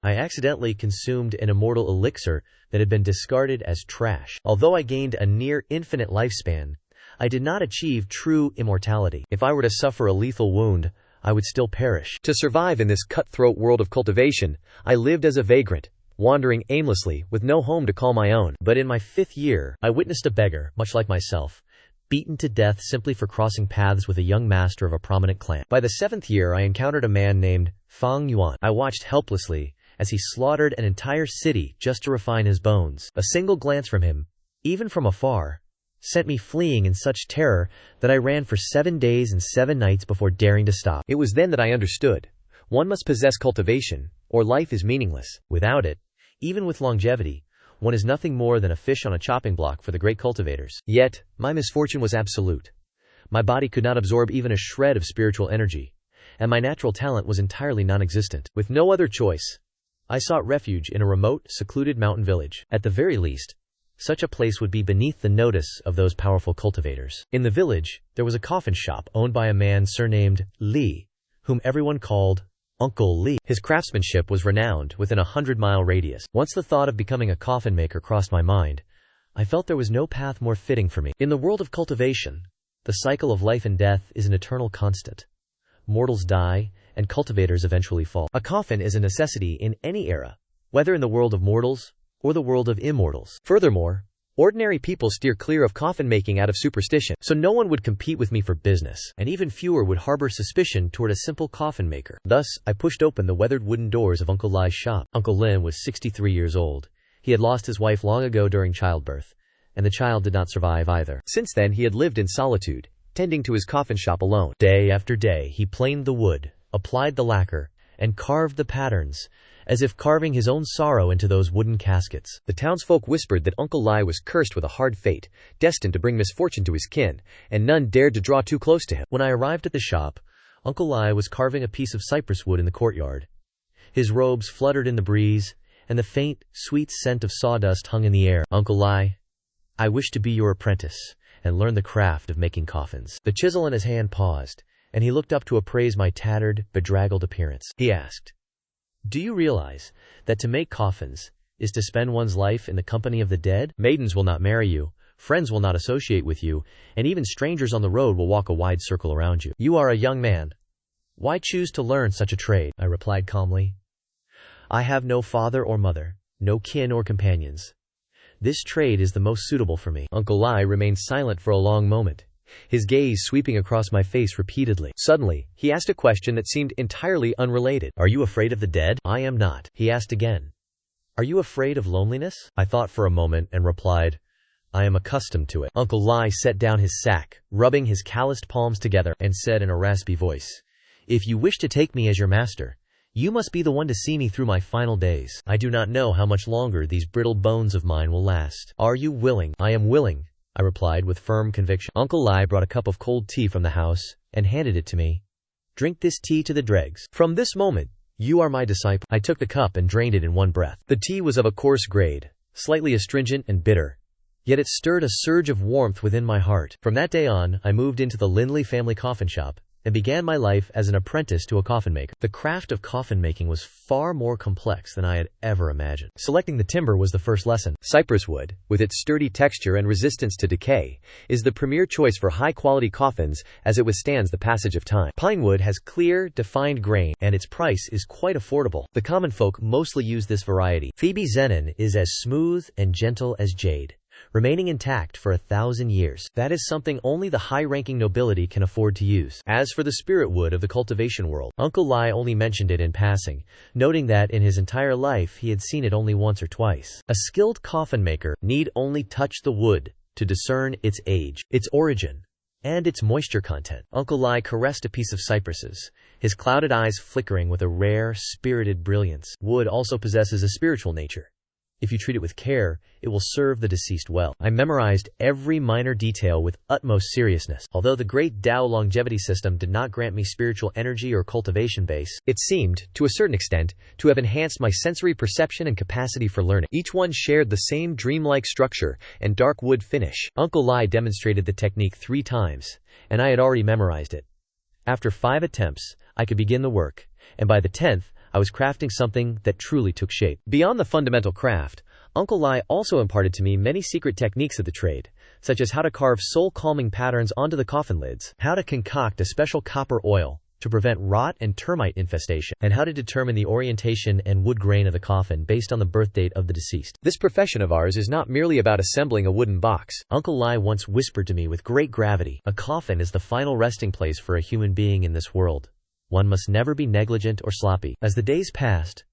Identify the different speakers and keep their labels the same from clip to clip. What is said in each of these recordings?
Speaker 1: I accidentally consumed an immortal elixir that had been discarded as trash. Although I gained a near-infinite lifespan, I did not achieve true immortality. If I were to suffer a lethal wound, I would still perish. To survive in this cutthroat world of cultivation, I lived as a vagrant, wandering aimlessly with no home to call my own. But in my 5th year, I witnessed a beggar, much like myself, beaten to death simply for crossing paths with a young master of a prominent clan. By the 7th year, I encountered a man named Fang Yuan. I watched helplessly as he slaughtered an entire city just to refine his bones. A single glance from him, even from afar, sent me fleeing in such terror that I ran for 7 days and 7 nights before daring to stop. It was then that I understood. One must possess cultivation, or life is meaningless. Without it, even with longevity, one is nothing more than a fish on a chopping block for the great cultivators. Yet, my misfortune was absolute. My body could not absorb even a shred of spiritual energy, and my natural talent was entirely non-existent. With no other choice, I sought refuge in a remote, secluded mountain village. At the very least, such a place would be beneath the notice of those powerful cultivators. In the village, there was a coffin shop owned by a man surnamed Li, whom everyone called Uncle Li. His craftsmanship was renowned within a 100-mile radius. Once the thought of becoming a coffin maker crossed my mind, I felt there was no path more fitting for me. In the world of cultivation, the cycle of life and death is an eternal constant. Mortals die, and cultivators eventually fall. A coffin is a necessity in any era, whether in the world of mortals or the world of immortals. Furthermore, ordinary people steer clear of coffin making out of superstition, so no one would compete with me for business, and even fewer would harbor suspicion toward a simple coffin maker. Thus, I pushed open the weathered wooden doors of Uncle Li's shop. Uncle Lin was 63 years old. He had lost his wife long ago during childbirth, and the child did not survive either. Since then, he had lived in solitude, tending to his coffin shop alone. Day after day, he planed the wood, applied the lacquer, and carved the patterns, as if carving his own sorrow into those wooden caskets. The townsfolk whispered that Uncle Li was cursed with a hard fate, destined to bring misfortune to his kin, and none dared to draw too close to him. When I arrived at the shop, Uncle Li was carving a piece of cypress wood in the courtyard. His robes fluttered in the breeze, and the faint, sweet scent of sawdust hung in the air. Uncle Li, I wish to be your apprentice, and learn the craft of making coffins. The chisel in his hand paused, and he looked up to appraise my tattered, bedraggled appearance. He asked, Do you realize that to make coffins is to spend one's life in the company of the dead? Maidens will not marry you, friends will not associate with you, and even strangers on the road will walk a wide circle around you. You are a young man. Why choose to learn such a trade? I replied calmly. I have no father or mother, no kin or companions. This trade is the most suitable for me. Uncle Li remained silent for a long moment, his gaze sweeping across my face repeatedly. Suddenly, he asked a question that seemed entirely unrelated. Are you afraid of the dead? I am not. He asked again. Are you afraid of loneliness? I thought for a moment and replied, I am accustomed to it. Uncle Li set down his sack, rubbing his calloused palms together, and said in a raspy voice, If you wish to take me as your master, you must be the one to see me through my final days. I do not know how much longer these brittle bones of mine will last. Are you willing? I am willing, I replied with firm conviction. Uncle Li brought a cup of cold tea from the house and handed it to me. Drink this tea to the dregs. From this moment, you are my disciple. I took the cup and drained it in one breath. The tea was of a coarse grade, slightly astringent and bitter, yet it stirred a surge of warmth within my heart. From that day on, I moved into the Lindley family coffin shop and began my life as an apprentice to a coffin maker. The craft of coffin making was far more complex than I had ever imagined. Selecting the timber was the first lesson. Cypress wood, with its sturdy texture and resistance to decay, is the premier choice for high-quality coffins as it withstands the passage of time. Pine wood has clear, defined grain, and its price is quite affordable. The common folk mostly use this variety. Phoebe Zenon is as smooth and gentle as jade, remaining intact for 1,000 years. That is something only the high-ranking nobility can afford to use. As for the spirit wood of the cultivation world, Uncle Li only mentioned it in passing, noting that in his entire life he had seen it only once or twice. A skilled coffin maker need only touch the wood to discern its age, its origin, and its moisture content. Uncle Li caressed a piece of cypresses, his clouded eyes flickering with a rare, spirited brilliance. Wood also possesses a spiritual nature. If you treat it with care, it will serve the deceased well. I memorized every minor detail with utmost seriousness. Although the great Tao longevity system did not grant me spiritual energy or cultivation base, it seemed, to a certain extent, to have enhanced my sensory perception and capacity for learning. Each one shared the same dreamlike structure and dark wood finish. Uncle Li demonstrated the technique 3 times, and I had already memorized it. After 5 attempts, I could begin the work, and by the 10th, I was crafting something that truly took shape. Beyond the fundamental craft, Uncle Lai also imparted to me many secret techniques of the trade, such as how to carve soul-calming patterns onto the coffin lids, how to concoct a special copper oil to prevent rot and termite infestation, and how to determine the orientation and wood grain of the coffin based on the birth date of the deceased. This profession of ours is not merely about assembling a wooden box. Uncle Lai once whispered to me with great gravity, "A coffin is the final resting place for a human being in this world. One must never be negligent or sloppy." As the days passed,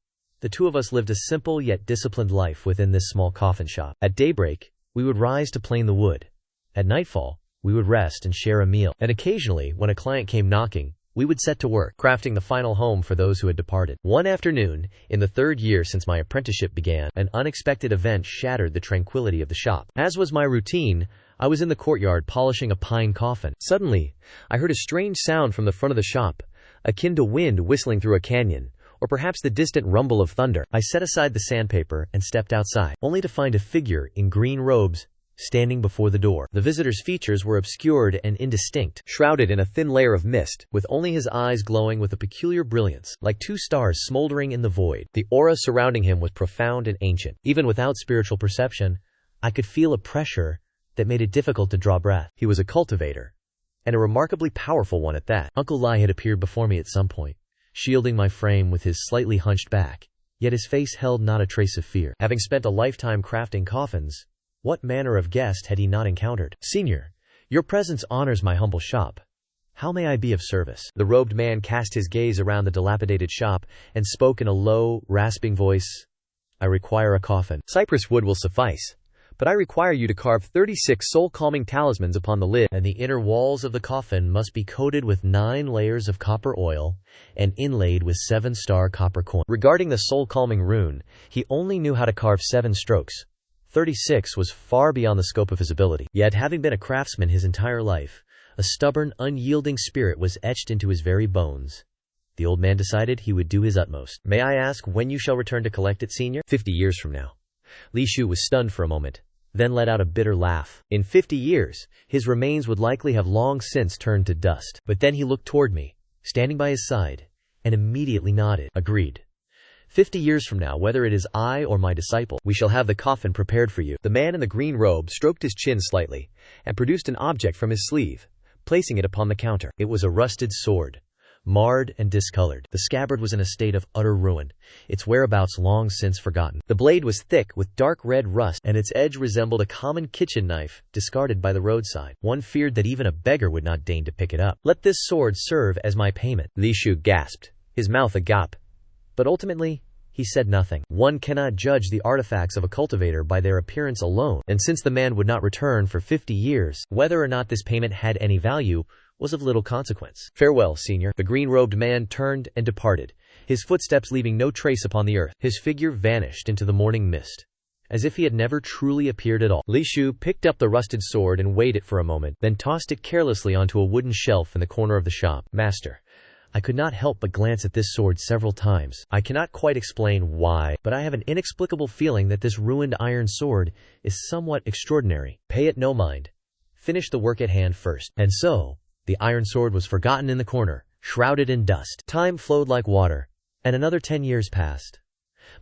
Speaker 1: the two of us lived a simple yet disciplined life within this small coffin shop. At daybreak, we would rise to plane the wood. At nightfall, we would rest and share a meal. And occasionally, when a client came knocking, we would set to work, crafting the final home for those who had departed. One afternoon, in the 3rd year since my apprenticeship began, an unexpected event shattered the tranquility of the shop. As was my routine, I was in the courtyard polishing a pine coffin. Suddenly, I heard a strange sound from the front of the shop, akin to wind whistling through a canyon, or perhaps the distant rumble of thunder. I set aside the sandpaper and stepped outside, only to find a figure in green robes standing before the door. The visitor's features were obscured and indistinct, shrouded in a thin layer of mist, with only his eyes glowing with a peculiar brilliance, like 2 stars smoldering in the void. The aura surrounding him was profound and ancient. Even without spiritual perception, I could feel a pressure that made it difficult to draw breath. He was a cultivator, and a remarkably powerful one at that. Uncle Lai had appeared before me at some point, shielding my frame with his slightly hunched back, yet his face held not a trace of fear. Having spent a lifetime crafting coffins, what manner of guest had he not encountered? "Senior, your presence honors my humble shop. How may I be of service?" The robed man cast his gaze around the dilapidated shop and spoke in a low, rasping voice. "I require a coffin. Cypress wood will suffice, but I require you to carve 36 soul-calming talismans upon the lid, and the inner walls of the coffin must be coated with 9 layers of copper oil and inlaid with 7-star copper coin." Regarding the soul-calming rune, he only knew how to carve 7 strokes. 36 was far beyond the scope of his ability. Yet, having been a craftsman his entire life, a stubborn, unyielding spirit was etched into his very bones. The old man decided he would do his utmost. "May I ask when you shall return to collect it, senior?" 50 years from now." Li Shu was stunned for a moment, then let out a bitter laugh. In 50 years, his remains would likely have long since turned to dust. But then he looked toward me, standing by his side, and immediately nodded. "Agreed. 50 years from now, whether it is I or my disciple, we shall have the coffin prepared for you." The man in the green robe stroked his chin slightly and produced an object from his sleeve, placing it upon the counter. It was a rusted sword, marred and discolored. The scabbard was in a state of utter ruin, its whereabouts long since forgotten. The blade was thick with dark red rust, and its edge resembled a common kitchen knife discarded by the roadside. One feared that even a beggar would not deign to pick it up. "Let this sword serve as my payment." Li Shu gasped, his mouth agape. But ultimately, he said nothing. One cannot judge the artifacts of a cultivator by their appearance alone, and since the man would not return for 50 years, whether or not this payment had any value was of little consequence. "Farewell, senior." The green-robed man turned and departed, his footsteps leaving no trace upon the earth. His figure vanished into the morning mist, as if he had never truly appeared at all. Li Shu picked up the rusted sword and weighed it for a moment, then tossed it carelessly onto a wooden shelf in the corner of the shop. "Master, I could not help but glance at this sword several times. I cannot quite explain why, but I have an inexplicable feeling that this ruined iron sword is somewhat extraordinary. Pay it no mind. Finish the work at hand first." And so, the iron sword was forgotten in the corner, shrouded in dust. Time flowed like water, and another 10 years passed.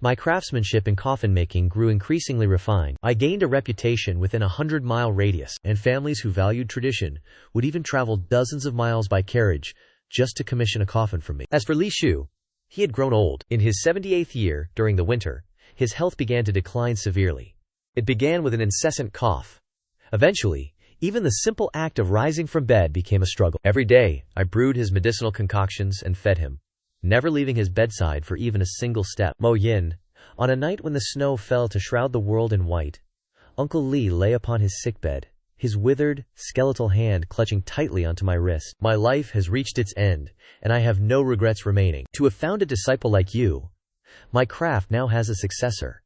Speaker 1: My craftsmanship in coffin making grew increasingly refined. I gained a reputation within a 100-mile radius, and families who valued tradition would even travel dozens of miles by carriage just to commission a coffin from me. As for Li Shu, he had grown old. In his 78th year, during the winter, his health began to decline severely. It began with an incessant cough. Eventually, even the simple act of rising from bed became a struggle. Every day, I brewed his medicinal concoctions and fed him, never leaving his bedside for even a single step. Mo Yin, on a night when the snow fell to shroud the world in white, Uncle Li lay upon his sickbed, his withered, skeletal hand clutching tightly onto my wrist. "My life has reached its end, and I have no regrets remaining. To have found a disciple like you, my craft now has a successor,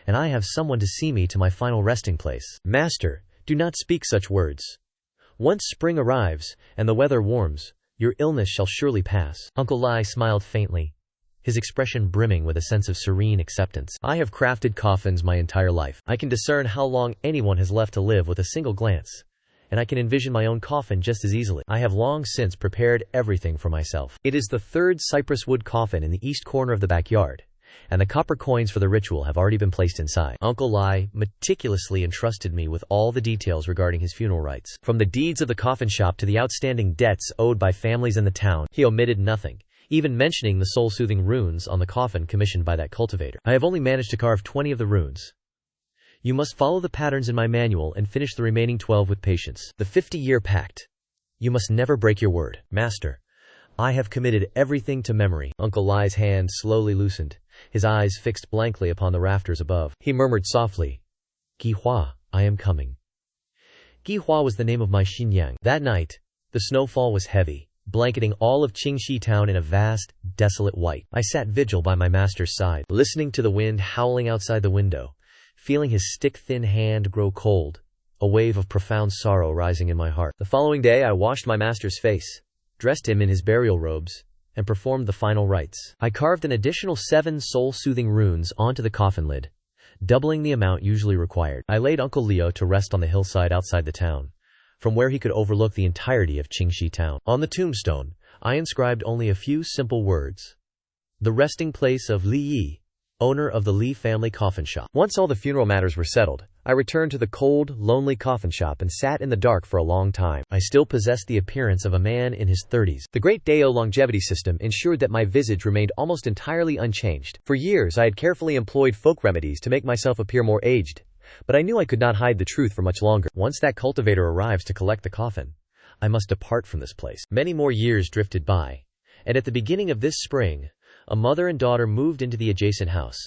Speaker 1: and I have someone to see me to my final resting place." "Master, do not speak such words. Once spring arrives, and the weather warms, your illness shall surely pass." Uncle Lai smiled faintly, his expression brimming with a sense of serene acceptance. "I have crafted coffins my entire life. I can discern how long anyone has left to live with a single glance, and I can envision my own coffin just as easily. I have long since prepared everything for myself. It is the third cypress wood coffin in the east corner of the backyard, and the copper coins for the ritual have already been placed inside. Uncle Lai meticulously entrusted me with all the details regarding his funeral rites. From the deeds of the coffin shop to the outstanding debts owed by families in the town, he omitted nothing, even mentioning the soul-soothing runes on the coffin commissioned by that cultivator. I have only managed to carve 20 of the runes. You must follow the patterns in my manual and finish the remaining 12 with patience. The 50-year pact. You must never break your word. Master, I have committed everything to memory. Uncle Lai's hand slowly loosened, his eyes fixed blankly upon the rafters above. He murmured softly, Gihua, I am coming. Gihua was the name of my Xinyang. That night, the snowfall was heavy, blanketing all of Qingxi town in a vast, desolate white. I sat vigil by my master's side, listening to the wind howling outside the window, feeling his stick-thin hand grow cold, a wave of profound sorrow rising in my heart. The following day I washed my master's face, dressed him in his burial robes, and performed the final rites. I carved an additional 7 soul-soothing runes onto the coffin lid, doubling the amount usually required. I laid Uncle Leo to rest on the hillside outside the town, from where he could overlook the entirety of Qingxi town. On the tombstone, I inscribed only a few simple words. The resting place of Li Yi, owner of the Li family coffin shop. Once all the funeral matters were settled, I returned to the cold, lonely coffin shop and sat in the dark for a long time. I still possessed the appearance of a man in his 30s. The Great Dao longevity system ensured that my visage remained almost entirely unchanged. For years I had carefully employed folk remedies to make myself appear more aged, but I knew I could not hide the truth for much longer. Once that cultivator arrives to collect the coffin, I must depart from this place. Many more years drifted by, and at the beginning of this spring, a mother and daughter moved into the adjacent house.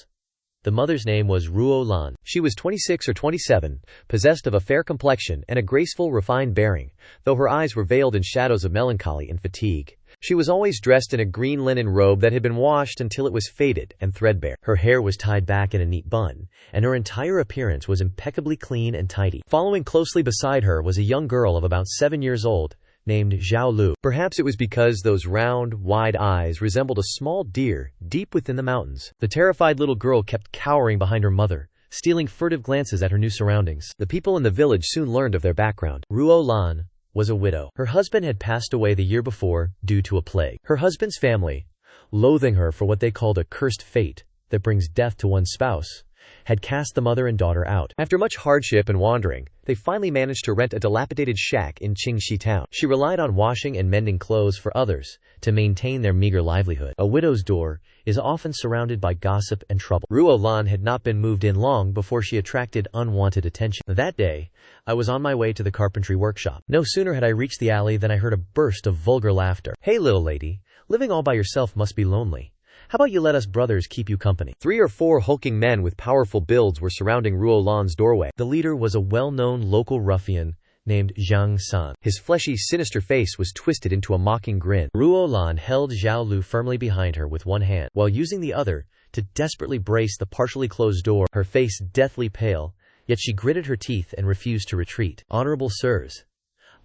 Speaker 1: The mother's name was Ruo Lan. She was 26 or 27, possessed of a fair complexion and a graceful, refined bearing, though her eyes were veiled in shadows of melancholy and fatigue. She was always dressed in a green linen robe that had been washed until it was faded and threadbare. Her hair was tied back in a neat bun, and her entire appearance was impeccably clean and tidy. Following closely beside her was a young girl of about 7 years old, named Zhao Lu. Perhaps it was because those round, wide eyes resembled a small deer deep within the mountains. The terrified little girl kept cowering behind her mother, stealing furtive glances at her new surroundings. The people in the village soon learned of their background. Ruo Lan was a widow. Her husband had passed away the year before due to a plague. Her husband's family, loathing her for what they called a cursed fate that brings death to one's spouse, had cast the mother and daughter out. After much hardship and wandering, they finally managed to rent a dilapidated shack in Qingxi town. She relied on washing and mending clothes for others to maintain their meager livelihood. A widow's door is often surrounded by gossip and trouble. Ruo Lan had not been moved in long before she attracted unwanted attention. That day, I was on my way to the carpentry workshop. No sooner had I reached the alley than I heard a burst of vulgar laughter. "Hey, little lady, living all by yourself must be lonely. How about you let us brothers keep you company?" 3 or 4 hulking men with powerful builds were surrounding Ruo Lan's doorway. The leader was a well-known local ruffian named Zhang San. His fleshy, sinister face was twisted into a mocking grin. Ruo Lan held Zhao Lu firmly behind her with one hand, while using the other to desperately brace the partially closed door, her face deathly pale, yet she gritted her teeth and refused to retreat. "Honorable sirs,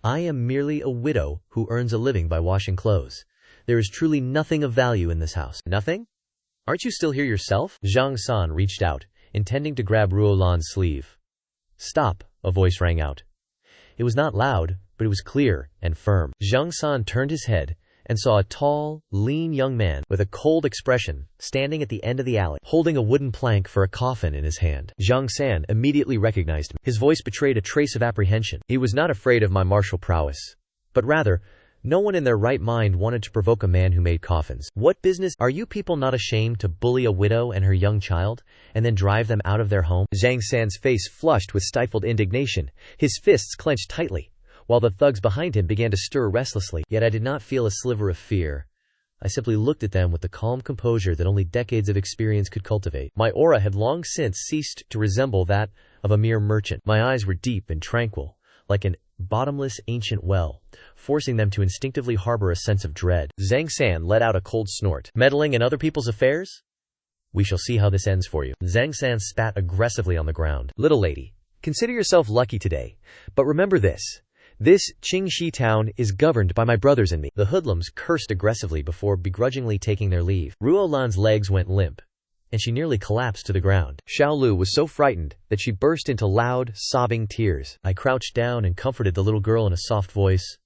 Speaker 1: I am merely a widow who earns a living by washing clothes. There is truly nothing of value in this house." "Nothing? Aren't you still here yourself?" Zhang San reached out, intending to grab Ruo Lan's sleeve. "Stop," a voice rang out. It was not loud, but it was clear and firm. Zhang San turned his head and saw a tall, lean young man with a cold expression standing at the end of the alley, holding a wooden plank for a coffin in his hand. Zhang San immediately recognized me. His voice betrayed a trace of apprehension. He was not afraid of my martial prowess, but rather, no one in their right mind wanted to provoke a man who made coffins. "What business? Are you people not ashamed to bully a widow and her young child, and then drive them out of their home?" Zhang San's face flushed with stifled indignation, his fists clenched tightly, while the thugs behind him began to stir restlessly. Yet I did not feel a sliver of fear. I simply looked at them with the calm composure that only decades of experience could cultivate. My aura had long since ceased to resemble that of a mere merchant. My eyes were deep and tranquil, like an bottomless ancient well, forcing them to instinctively harbor a sense of dread. Zhang San let out a cold snort. "Meddling in other people's affairs? We shall see how this ends for you." Zhang San spat aggressively on the ground. "Little lady, consider yourself lucky today, but remember this. This Qingxi town is governed by my brothers and me." The hoodlums cursed aggressively before begrudgingly taking their leave. Ruo Lan's legs went limp, and she nearly collapsed to the ground. Xiaolu was so frightened that she burst into loud, sobbing tears. I crouched down and comforted the little girl in a soft voice.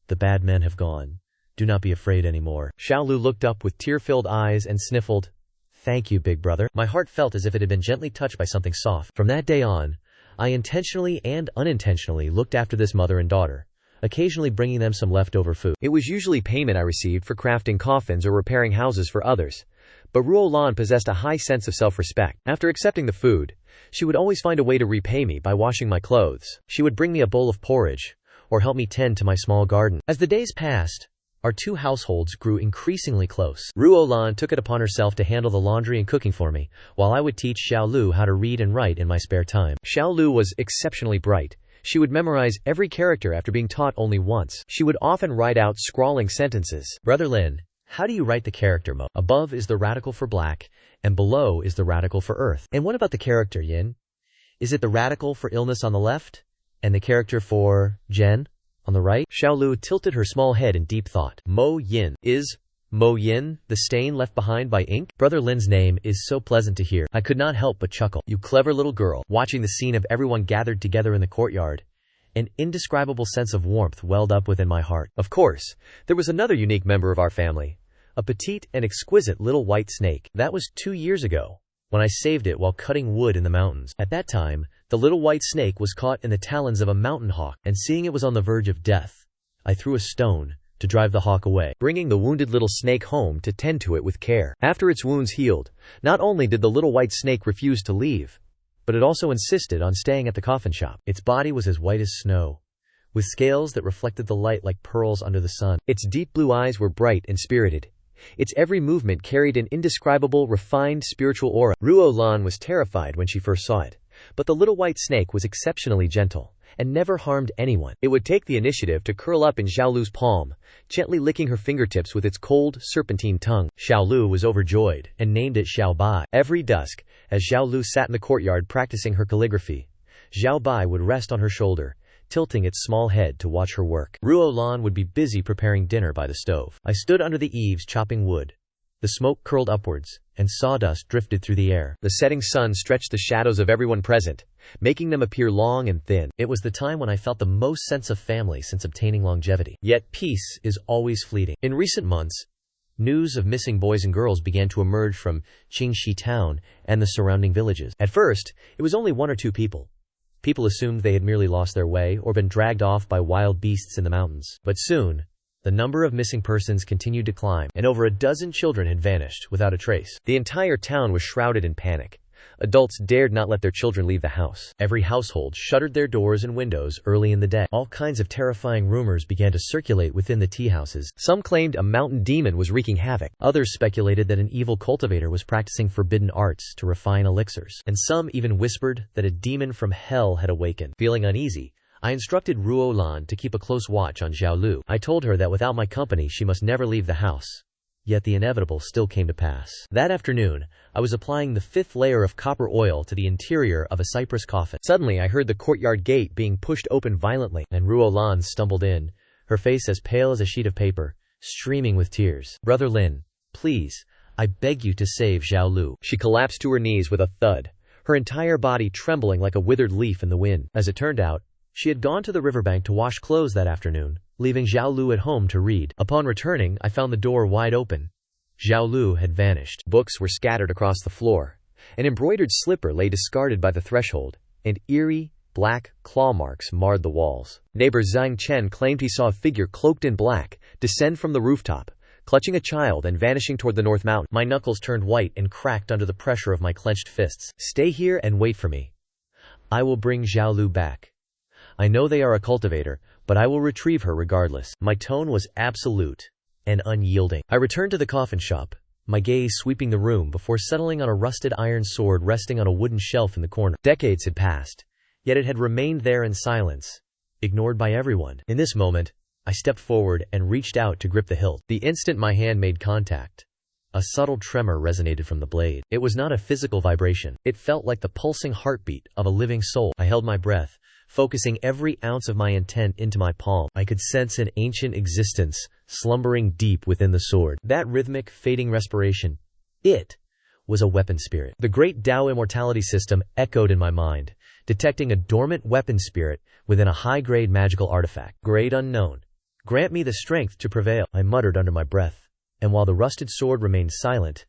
Speaker 1: "The bad men have gone. Do not be afraid anymore." Xiaolu looked up with tear-filled eyes and sniffled. "Thank you, big brother." My heart felt as if it had been gently touched by something soft. From that day on, I intentionally and unintentionally looked after this mother and daughter, occasionally bringing them some leftover food. It was usually payment I received for crafting coffins or repairing houses for others, but Ruolan possessed a high sense of self-respect. After accepting the food, she would always find a way to repay me by washing my clothes. She would bring me a bowl of porridge, or help me tend to my small garden. As the days passed, our two households grew increasingly close. Ruolan took it upon herself to handle the laundry and cooking for me, while I would teach Xiaolu how to read and write in my spare time. Xiaolu was exceptionally bright. She would memorize every character after being taught only once. She would often write out scrawling sentences. "Brother Lin, how do you write the character Mo? Above is the radical for black, and below is the radical for earth. And what about the character Yin? Is it the radical for illness on the left, and the character for Zhen on the right?" Xiaolu tilted her small head in deep thought. "Mo Yin. Is Mo Yin the stain left behind by ink?" Brother Lin's name is so pleasant to hear. I could not help but chuckle. "You clever little girl." Watching the scene of everyone gathered together in the courtyard, an indescribable sense of warmth welled up within my heart. Of course, there was another unique member of our family, a petite and exquisite little white snake. That was 2 years ago, when I saved it while cutting wood in the mountains. At that time, the little white snake was caught in the talons of a mountain hawk, and seeing it was on the verge of death, I threw a stone to drive the hawk away, bringing the wounded little snake home to tend to it with care. After its wounds healed, not only did the little white snake refuse to leave, but it also insisted on staying at the coffin shop. Its body was as white as snow, with scales that reflected the light like pearls under the sun. Its deep blue eyes were bright and spirited. Its every movement carried an indescribable, refined spiritual aura. Ruolan was terrified when she first saw it, but the little white snake was exceptionally gentle and never harmed anyone. It would take the initiative to curl up in Xiaolu's palm, gently licking her fingertips with its cold, serpentine tongue. Xiaolu was overjoyed and named it Xiaobai. Every dusk, as Xiaolu sat in the courtyard practicing her calligraphy, Xiaobai would rest on her shoulder, tilting its small head to watch her work. Ruolan would be busy preparing dinner by the stove. I stood under the eaves chopping wood. The smoke curled upwards, and sawdust drifted through the air. The setting sun stretched the shadows of everyone present, making them appear long and thin. It was the time when I felt the most sense of family since obtaining longevity. Yet peace is always fleeting. In recent months, news of missing boys and girls began to emerge from Qingxi town and the surrounding villages. At first, it was only 1 or 2 people. People assumed they had merely lost their way or been dragged off by wild beasts in the mountains. But soon, the number of missing persons continued to climb, and over a dozen children had vanished without a trace. The entire town was shrouded in panic. Adults dared not let their children leave the house. Every household shuttered their doors and windows early in the day. All kinds of terrifying rumors began to circulate within the tea houses. Some claimed a mountain demon was wreaking havoc. Others speculated that an evil cultivator was practicing forbidden arts to refine elixirs. And some even whispered that a demon from hell had awakened. Feeling uneasy, I instructed Ruolan to keep a close watch on Xiaolu. I told her that without my company she must never leave the house. Yet the inevitable still came to pass. That afternoon, I was applying the 5th layer of copper oil to the interior of a cypress coffin. Suddenly I heard the courtyard gate being pushed open violently, and Ruolan stumbled in, her face as pale as a sheet of paper, streaming with tears. "Brother Lin, please, I beg you to save Xiaolu." She collapsed to her knees with a thud, her entire body trembling like a withered leaf in the wind. As it turned out, she had gone to the riverbank to wash clothes that afternoon, leaving Xiaolu at home to read. Upon returning, I found the door wide open. Xiaolu had vanished. Books were scattered across the floor. An embroidered slipper lay discarded by the threshold, and eerie, black claw marks marred the walls. Neighbor Zhang Chen claimed he saw a figure cloaked in black descend from the rooftop, clutching a child and vanishing toward the north mountain. My knuckles turned white and cracked under the pressure of my clenched fists. "Stay here and wait for me. I will bring Xiaolu back. I know they are a cultivator, but I will retrieve her regardless." My tone was absolute and unyielding. I returned to the coffin shop, my gaze sweeping the room before settling on a rusted iron sword resting on a wooden shelf in the corner. Decades had passed, yet it had remained there in silence, ignored by everyone. In this moment, I stepped forward and reached out to grip the hilt. The instant my hand made contact, a subtle tremor resonated from the blade. It was not a physical vibration. It felt like the pulsing heartbeat of a living soul. I held my breath, focusing every ounce of my intent into my palm. I could sense an ancient existence slumbering deep within the sword. That rhythmic, fading respiration, it was a weapon spirit. The great Tao immortality system echoed in my mind, detecting a dormant weapon spirit within a high-grade magical artifact. Grade unknown. Grant me the strength to prevail, I muttered under my breath, and while the rusted sword remained silent,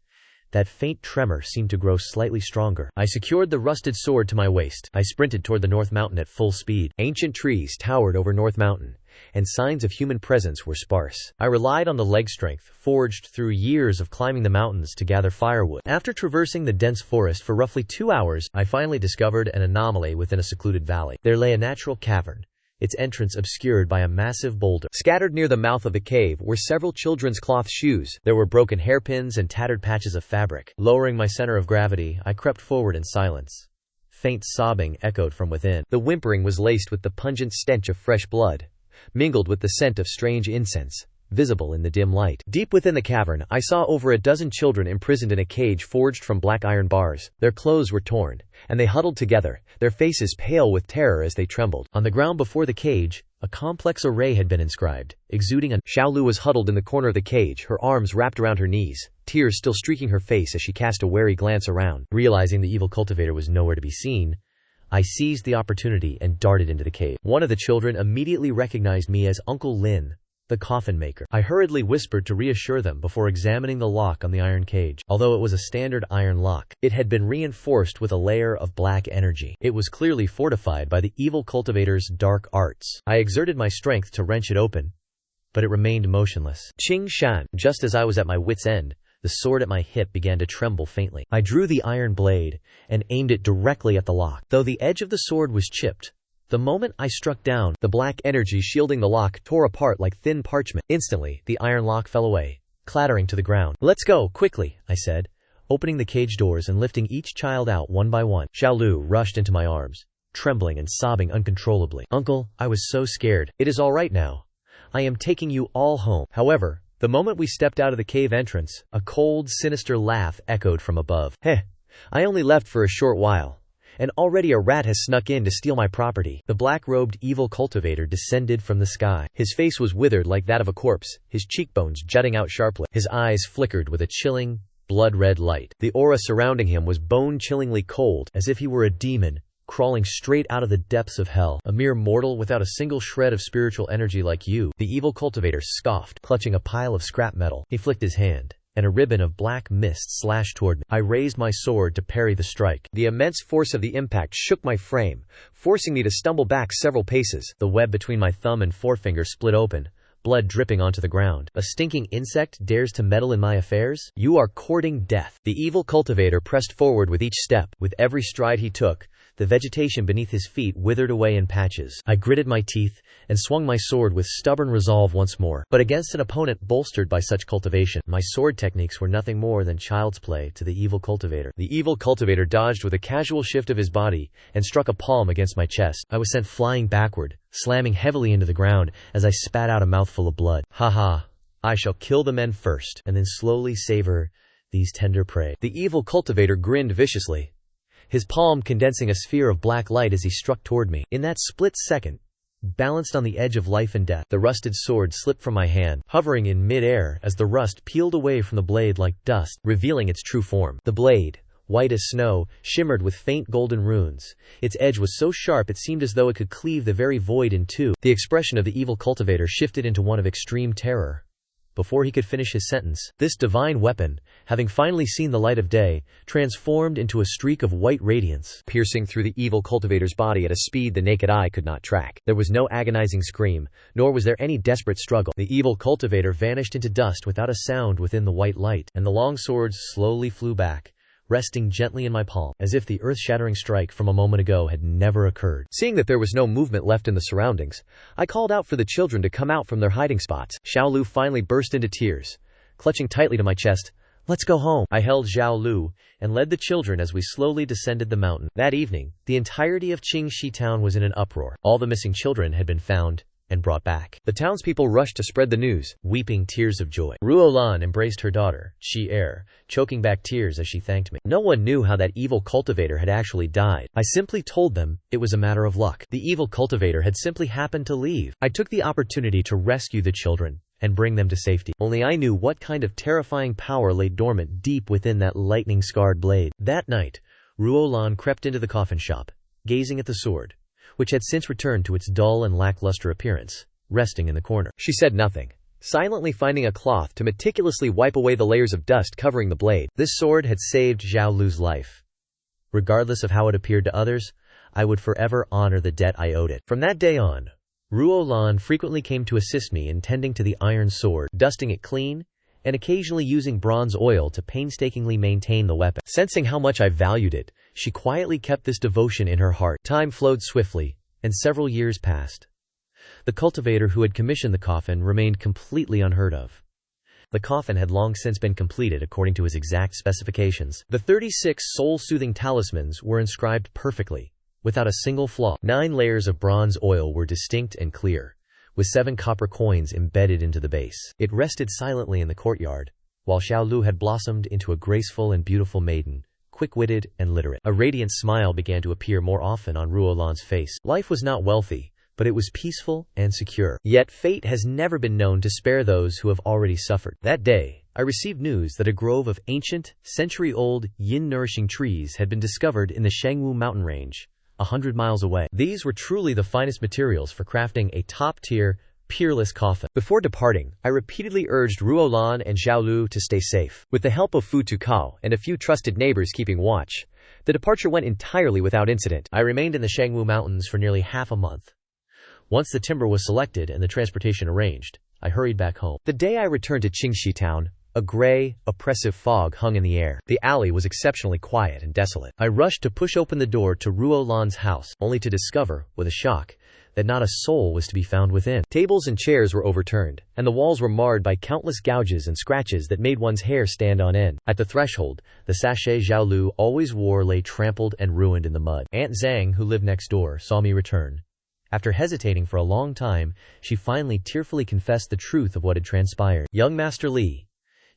Speaker 1: that faint tremor seemed to grow slightly stronger. I secured the rusted sword to my waist. I sprinted toward the North Mountain at full speed. Ancient trees towered over North Mountain, and signs of human presence were sparse. I relied on the leg strength, forged through years of climbing the mountains to gather firewood. After traversing the dense forest for roughly 2 hours, I finally discovered an anomaly within a secluded valley. There lay a natural cavern, its entrance obscured by a massive boulder. Scattered near the mouth of the cave were several children's cloth shoes. There were broken hairpins and tattered patches of fabric. Lowering my center of gravity, I crept forward in silence. Faint sobbing echoed from within. The whimpering was laced with the pungent stench of fresh blood, mingled with the scent of strange incense, visible in the dim light. Deep within the cavern, I saw over a dozen children imprisoned in a cage forged from black iron bars. Their clothes were torn, and they huddled together, their faces pale with terror as they trembled. On the ground before the cage, a complex array had been inscribed, exuding Xiaolu was huddled in the corner of the cage, her arms wrapped around her knees, tears still streaking her face as she cast a wary glance around. Realizing the evil cultivator was nowhere to be seen, I seized the opportunity and darted into the cave. One of the children immediately recognized me as Uncle Lin, the coffin maker. I hurriedly whispered to reassure them before examining the lock on the iron cage. Although it was a standard iron lock, it had been reinforced with a layer of black energy. It was clearly fortified by the evil cultivator's dark arts. I exerted my strength to wrench it open, but it remained motionless. Qing Shan. Just as I was at my wit's end, the sword at my hip began to tremble faintly. I drew the iron blade and aimed it directly at the lock. Though the edge of the sword was chipped, the moment I struck down, the black energy shielding the lock tore apart like thin parchment. Instantly, the iron lock fell away, clattering to the ground. "Let's go, quickly," I said, opening the cage doors and lifting each child out one by one. Xiaolu rushed into my arms, trembling and sobbing uncontrollably. "Uncle, I was so scared. It is all right now. I am taking you all home." However, the moment we stepped out of the cave entrance, a cold, sinister laugh echoed from above. "Heh, I only left for a short while, and already a rat has snuck in to steal my property." The black-robed evil cultivator descended from the sky. His face was withered like that of a corpse, his cheekbones jutting out sharply. His eyes flickered with a chilling, blood-red light. The aura surrounding him was bone-chillingly cold, as if he were a demon, crawling straight out of the depths of hell. "A mere mortal without a single shred of spiritual energy like you," the evil cultivator scoffed, clutching a pile of scrap metal. He flicked his hand, and a ribbon of black mist slashed toward me. I raised my sword to parry the strike. The immense force of the impact shook my frame, forcing me to stumble back several paces. The web between my thumb and forefinger split open, blood dripping onto the ground. "A stinking insect dares to meddle in my affairs? You are courting death." The evil cultivator pressed forward with each step. With every stride he took, the vegetation beneath his feet withered away in patches. I gritted my teeth and swung my sword with stubborn resolve once more. But against an opponent bolstered by such cultivation, my sword techniques were nothing more than child's play to the evil cultivator. The evil cultivator dodged with a casual shift of his body and struck a palm against my chest. I was sent flying backward, slamming heavily into the ground as I spat out a mouthful of blood. "Ha! I shall kill the men first, and then slowly savor these tender prey." The evil cultivator grinned viciously, his palm condensing a sphere of black light as he struck toward me. In that split second, balanced on the edge of life and death, the rusted sword slipped from my hand, hovering in mid-air as the rust peeled away from the blade like dust, revealing its true form. The blade, white as snow, shimmered with faint golden runes. Its edge was so sharp it seemed as though it could cleave the very void in two. The expression of the evil cultivator shifted into one of extreme terror. Before he could finish his sentence, this divine weapon, having finally seen the light of day, transformed into a streak of white radiance, piercing through the evil cultivator's body at a speed the naked eye could not track. There was no agonizing scream, nor was there any desperate struggle. The evil cultivator vanished into dust without a sound within the white light, and the long swords slowly flew back, resting gently in my palm, as if the earth-shattering strike from a moment ago had never occurred. Seeing that there was no movement left in the surroundings, I called out for the children to come out from their hiding spots. Xiaolu finally burst into tears, clutching tightly to my chest. "Let's go home." I held Xiaolu and led the children as we slowly descended the mountain. That evening, the entirety of Qingxi town was in an uproar. All the missing children had been found and brought back. The townspeople rushed to spread the news, weeping tears of joy. Ruolan embraced her daughter, Qi, choking back tears as she thanked me. No one knew how that evil cultivator had actually died. I simply told them it was a matter of luck. The evil cultivator had simply happened to leave. I took the opportunity to rescue the children and bring them to safety. Only I knew what kind of terrifying power lay dormant deep within that lightning-scarred blade. That night, Ruolan crept into the coffin shop, gazing at the sword, which had since returned to its dull and lackluster appearance, resting in the corner. She said nothing, silently finding a cloth to meticulously wipe away the layers of dust covering the blade. This sword had saved Zhao Lu's life. Regardless of how it appeared to others, I would forever honor the debt I owed it. From that day on, Ruolan frequently came to assist me in tending to the iron sword, dusting it clean, and occasionally using bronze oil to painstakingly maintain the weapon. Sensing how much I valued it, she quietly kept this devotion in her heart. Time flowed swiftly, and several years passed. The cultivator who had commissioned the coffin remained completely unheard of. The coffin had long since been completed according to his exact specifications. The 36 soul-soothing talismans were inscribed perfectly, without a single flaw. 9 layers of bronze oil were distinct and clear, with 7 copper coins embedded into the base. It rested silently in the courtyard, while Zhao Lu had blossomed into a graceful and beautiful maiden, quick-witted and literate. A radiant smile began to appear more often on Ruolan's face. Life was not wealthy, but it was peaceful and secure. Yet fate has never been known to spare those who have already suffered. That day, I received news that a grove of ancient, century-old, yin-nourishing trees had been discovered in the Shangwu mountain range, 100 miles away. These were truly the finest materials for crafting a top-tier, peerless coffin. Before departing, I repeatedly urged Ruolan and Zhao Lu to stay safe. With the help of Fu Tukao and a few trusted neighbors keeping watch, the departure went entirely without incident. I remained in the Shangwu Mountains for nearly half a month. Once the timber was selected and the transportation arranged, I hurried back home. The day I returned to Qingxi town, a gray, oppressive fog hung in the air. The alley was exceptionally quiet and desolate. I rushed to push open the door to Ruolan's house, only to discover, with a shock, that not a soul was to be found within. Tables and chairs were overturned, and the walls were marred by countless gouges and scratches that made one's hair stand on end. At the threshold, the sachet Zhao Lu always wore lay trampled and ruined in the mud. Aunt Zhang, who lived next door, saw me return. After hesitating for a long time, she finally tearfully confessed the truth of what had transpired. "Young Master Li,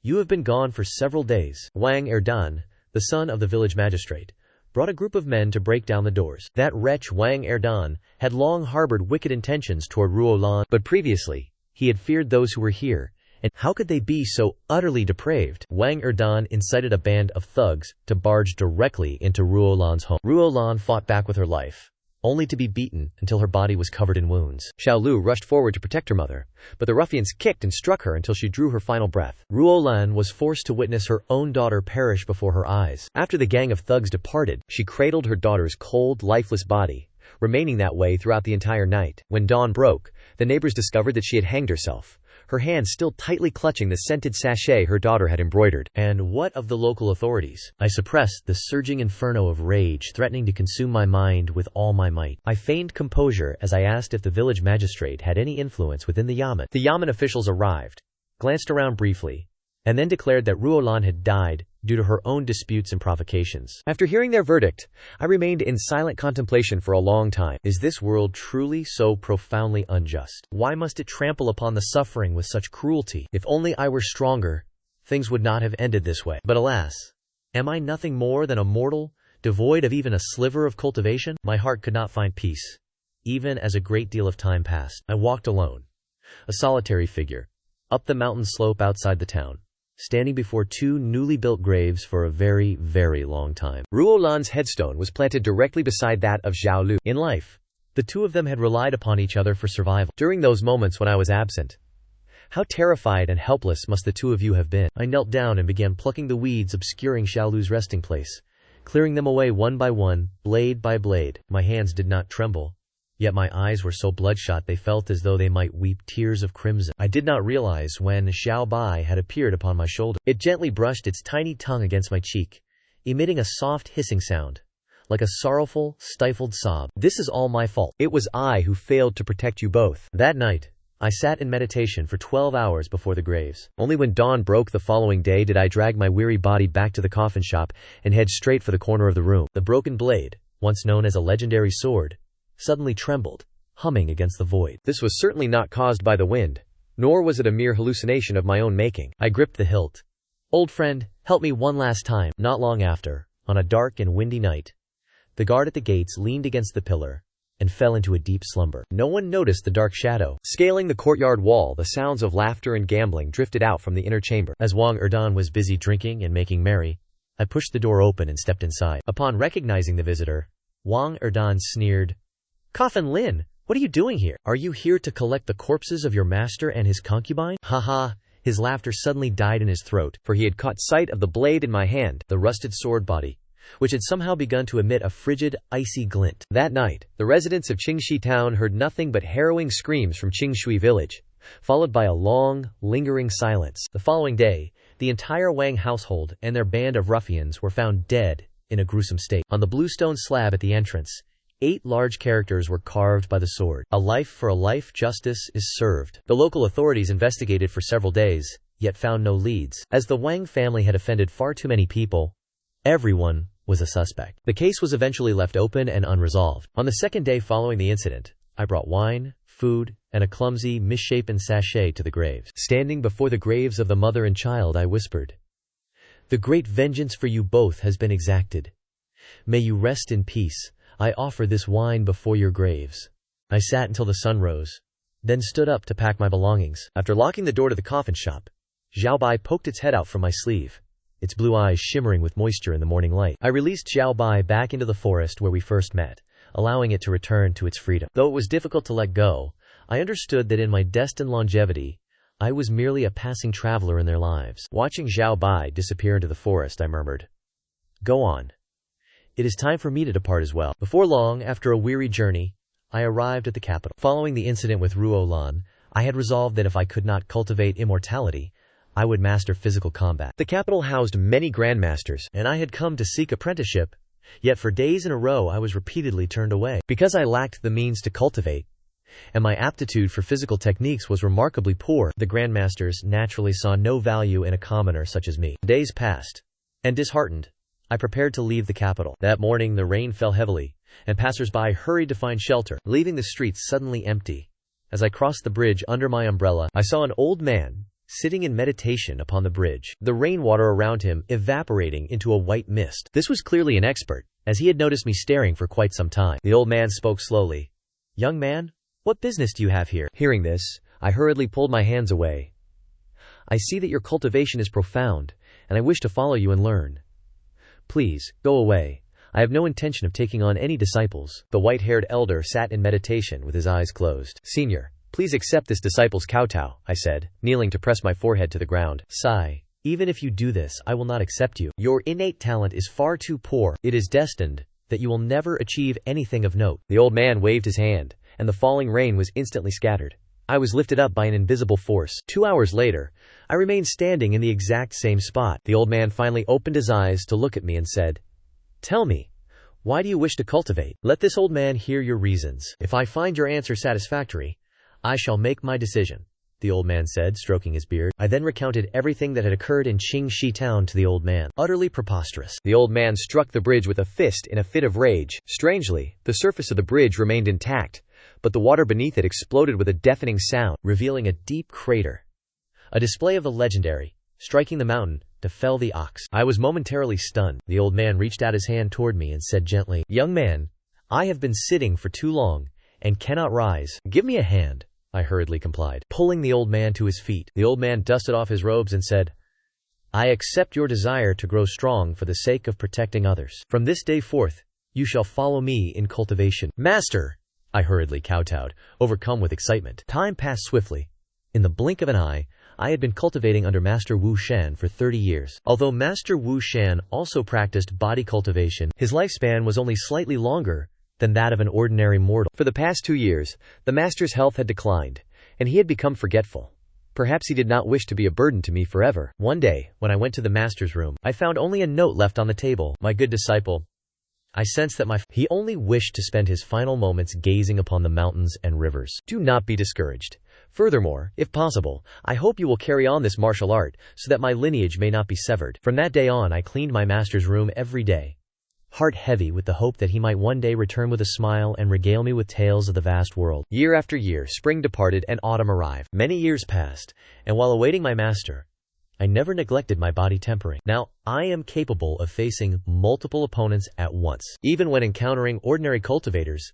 Speaker 1: you have been gone for several days." Wang Erdan, the son of the village magistrate, brought a group of men to break down the doors. That wretch Wang Erdan had long harbored wicked intentions toward Ruolan, but previously, he had feared those who were here, and how could they be so utterly depraved? Wang Erdan incited a band of thugs to barge directly into Ruolan's home. Ruolan fought back with her life, only to be beaten until her body was covered in wounds. Zhao Lu rushed forward to protect her mother, but the ruffians kicked and struck her until she drew her final breath. Ruolan was forced to witness her own daughter perish before her eyes. After the gang of thugs departed, she cradled her daughter's cold, lifeless body, remaining that way throughout the entire night. When dawn broke, the neighbors discovered that she had hanged herself, her hand still tightly clutching the scented sachet her daughter had embroidered. And what of the local authorities? I suppressed the surging inferno of rage threatening to consume my mind with all my might. I feigned composure as I asked if the village magistrate had any influence within the yamen. The yamen officials arrived, glanced around briefly, and then declared that Ruolan had died due to her own disputes and provocations. After hearing their verdict, I remained in silent contemplation for a long time. Is this world truly so profoundly unjust? Why must it trample upon the suffering with such cruelty? If only I were stronger, things would not have ended this way. But alas, am I nothing more than a mortal, devoid of even a sliver of cultivation? My heart could not find peace, even as a great deal of time passed. I walked alone, a solitary figure, up the mountain slope outside the town, standing before 2 newly built graves for a very, very long time. Ruolan's headstone was planted directly beside that of Zhao Lu. In life, the two of them had relied upon each other for survival. During those moments when I was absent, how terrified and helpless must the two of you have been? I knelt down and began plucking the weeds obscuring Zhao Lu's resting place, clearing them away one by one, blade by blade. My hands did not tremble, yet my eyes were so bloodshot they felt as though they might weep tears of crimson. I did not realize when Xiao Bai had appeared upon my shoulder. It gently brushed its tiny tongue against my cheek, emitting a soft hissing sound, like a sorrowful, stifled sob. "This is all my fault. It was I who failed to protect you both." That night, I sat in meditation for 12 hours before the graves. Only when dawn broke the following day did I drag my weary body back to the coffin shop and head straight for the corner of the room. The broken blade, once known as a legendary sword, suddenly trembled, humming against the void. This was certainly not caused by the wind, nor was it a mere hallucination of my own making. I gripped the hilt. "Old friend, help me one last time." Not long after, on a dark and windy night, the guard at the gates leaned against the pillar, and fell into a deep slumber. No one noticed the dark shadow. Scaling the courtyard wall, the sounds of laughter and gambling drifted out from the inner chamber. As Wang Erdan was busy drinking and making merry, I pushed the door open and stepped inside. Upon recognizing the visitor, Wang Erdan sneered, "Coffin Lin, what are you doing here? Are you here to collect the corpses of your master and his concubine?" Haha. His laughter suddenly died in his throat, for he had caught sight of the blade in my hand, the rusted sword body, which had somehow begun to emit a frigid, icy glint. That night, the residents of Qingxi town heard nothing but harrowing screams from Qingshui village, followed by a long, lingering silence. The following day, the entire Wang household and their band of ruffians were found dead in a gruesome state. On the bluestone slab at the entrance, 8 large characters were carved by the sword. "A life for a life, justice is served." The local authorities investigated for several days, yet found no leads. As the Wang family had offended far too many people, everyone was a suspect. The case was eventually left open and unresolved. On the second day following the incident, I brought wine, food, and a clumsy, misshapen sachet to the graves. Standing before the graves of the mother and child, I whispered, "The great vengeance for you both has been exacted. May you rest in peace. I offer this wine before your graves." I sat until the sun rose, then stood up to pack my belongings. After locking the door to the coffin shop, Xiao Bai poked its head out from my sleeve, its blue eyes shimmering with moisture in the morning light. I released Xiao Bai back into the forest where we first met, allowing it to return to its freedom. Though it was difficult to let go, I understood that in my destined longevity, I was merely a passing traveler in their lives. Watching Xiao Bai disappear into the forest, I murmured, "Go on. It is time for me to depart as well." Before long, after a weary journey, I arrived at the capital. Following the incident with Ruo Lan, I had resolved that if I could not cultivate immortality, I would master physical combat. The capital housed many grandmasters, and I had come to seek apprenticeship, yet for days in a row I was repeatedly turned away. Because I lacked the means to cultivate, and my aptitude for physical techniques was remarkably poor, the grandmasters naturally saw no value in a commoner such as me. Days passed, and disheartened, I prepared to leave the capital. That morning the rain fell heavily, and passers-by hurried to find shelter, leaving the streets suddenly empty. As I crossed the bridge under my umbrella, I saw an old man sitting in meditation upon the bridge, the rainwater around him evaporating into a white mist. This was clearly an expert, as he had noticed me staring for quite some time. The old man spoke slowly. "Young man, what business do you have here?" Hearing this, I hurriedly pulled my hands away. "I see that your cultivation is profound, and I wish to follow you and learn. Please, go away. I have no intention of taking on any disciples." The white-haired elder sat in meditation with his eyes closed. "Senior, please accept this disciple's kowtow," I said, kneeling to press my forehead to the ground. "Sigh. Even if you do this, I will not accept you. Your innate talent is far too poor. It is destined that you will never achieve anything of note." The old man waved his hand, and the falling rain was instantly scattered. I was lifted up by an invisible force. 2 hours later, I remained standing in the exact same spot. The old man finally opened his eyes to look at me and said, "Tell me, why do you wish to cultivate? Let this old man hear your reasons. If I find your answer satisfactory, I shall make my decision," the old man said, stroking his beard. I then recounted everything that had occurred in Qingxi town to the old man. Utterly preposterous. The old man struck the bridge with a fist in a fit of rage. Strangely, the surface of the bridge remained intact, but the water beneath it exploded with a deafening sound, revealing a deep crater. A display of the legendary, striking the mountain, to fell the ox. I was momentarily stunned. The old man reached out his hand toward me and said gently, "Young man, I have been sitting for too long, and cannot rise. Give me a hand." I hurriedly complied, pulling the old man to his feet. The old man dusted off his robes and said, "I accept your desire to grow strong for the sake of protecting others. From this day forth, you shall follow me in cultivation." "Master!" I hurriedly kowtowed, overcome with excitement. Time passed swiftly. In the blink of an eye, I had been cultivating under Master Wu Shan for 30 years. Although Master Wu Shan also practiced body cultivation, his lifespan was only slightly longer than that of an ordinary mortal. For the past 2 years, the master's health had declined, and he had become forgetful. Perhaps he did not wish to be a burden to me forever. One day, when I went to the master's room, I found only a note left on the table. "My good disciple, I sense that he only wished to spend his final moments gazing upon the mountains and rivers. Do not be discouraged. Furthermore, if possible, I hope you will carry on this martial art, so that my lineage may not be severed." From that day on, I cleaned my master's room every day, heart heavy with the hope that he might one day return with a smile and regale me with tales of the vast world. Year after year, spring departed and autumn arrived. Many years passed, and while awaiting my master, I never neglected my body tempering. Now, I am capable of facing multiple opponents at once. Even when encountering ordinary cultivators,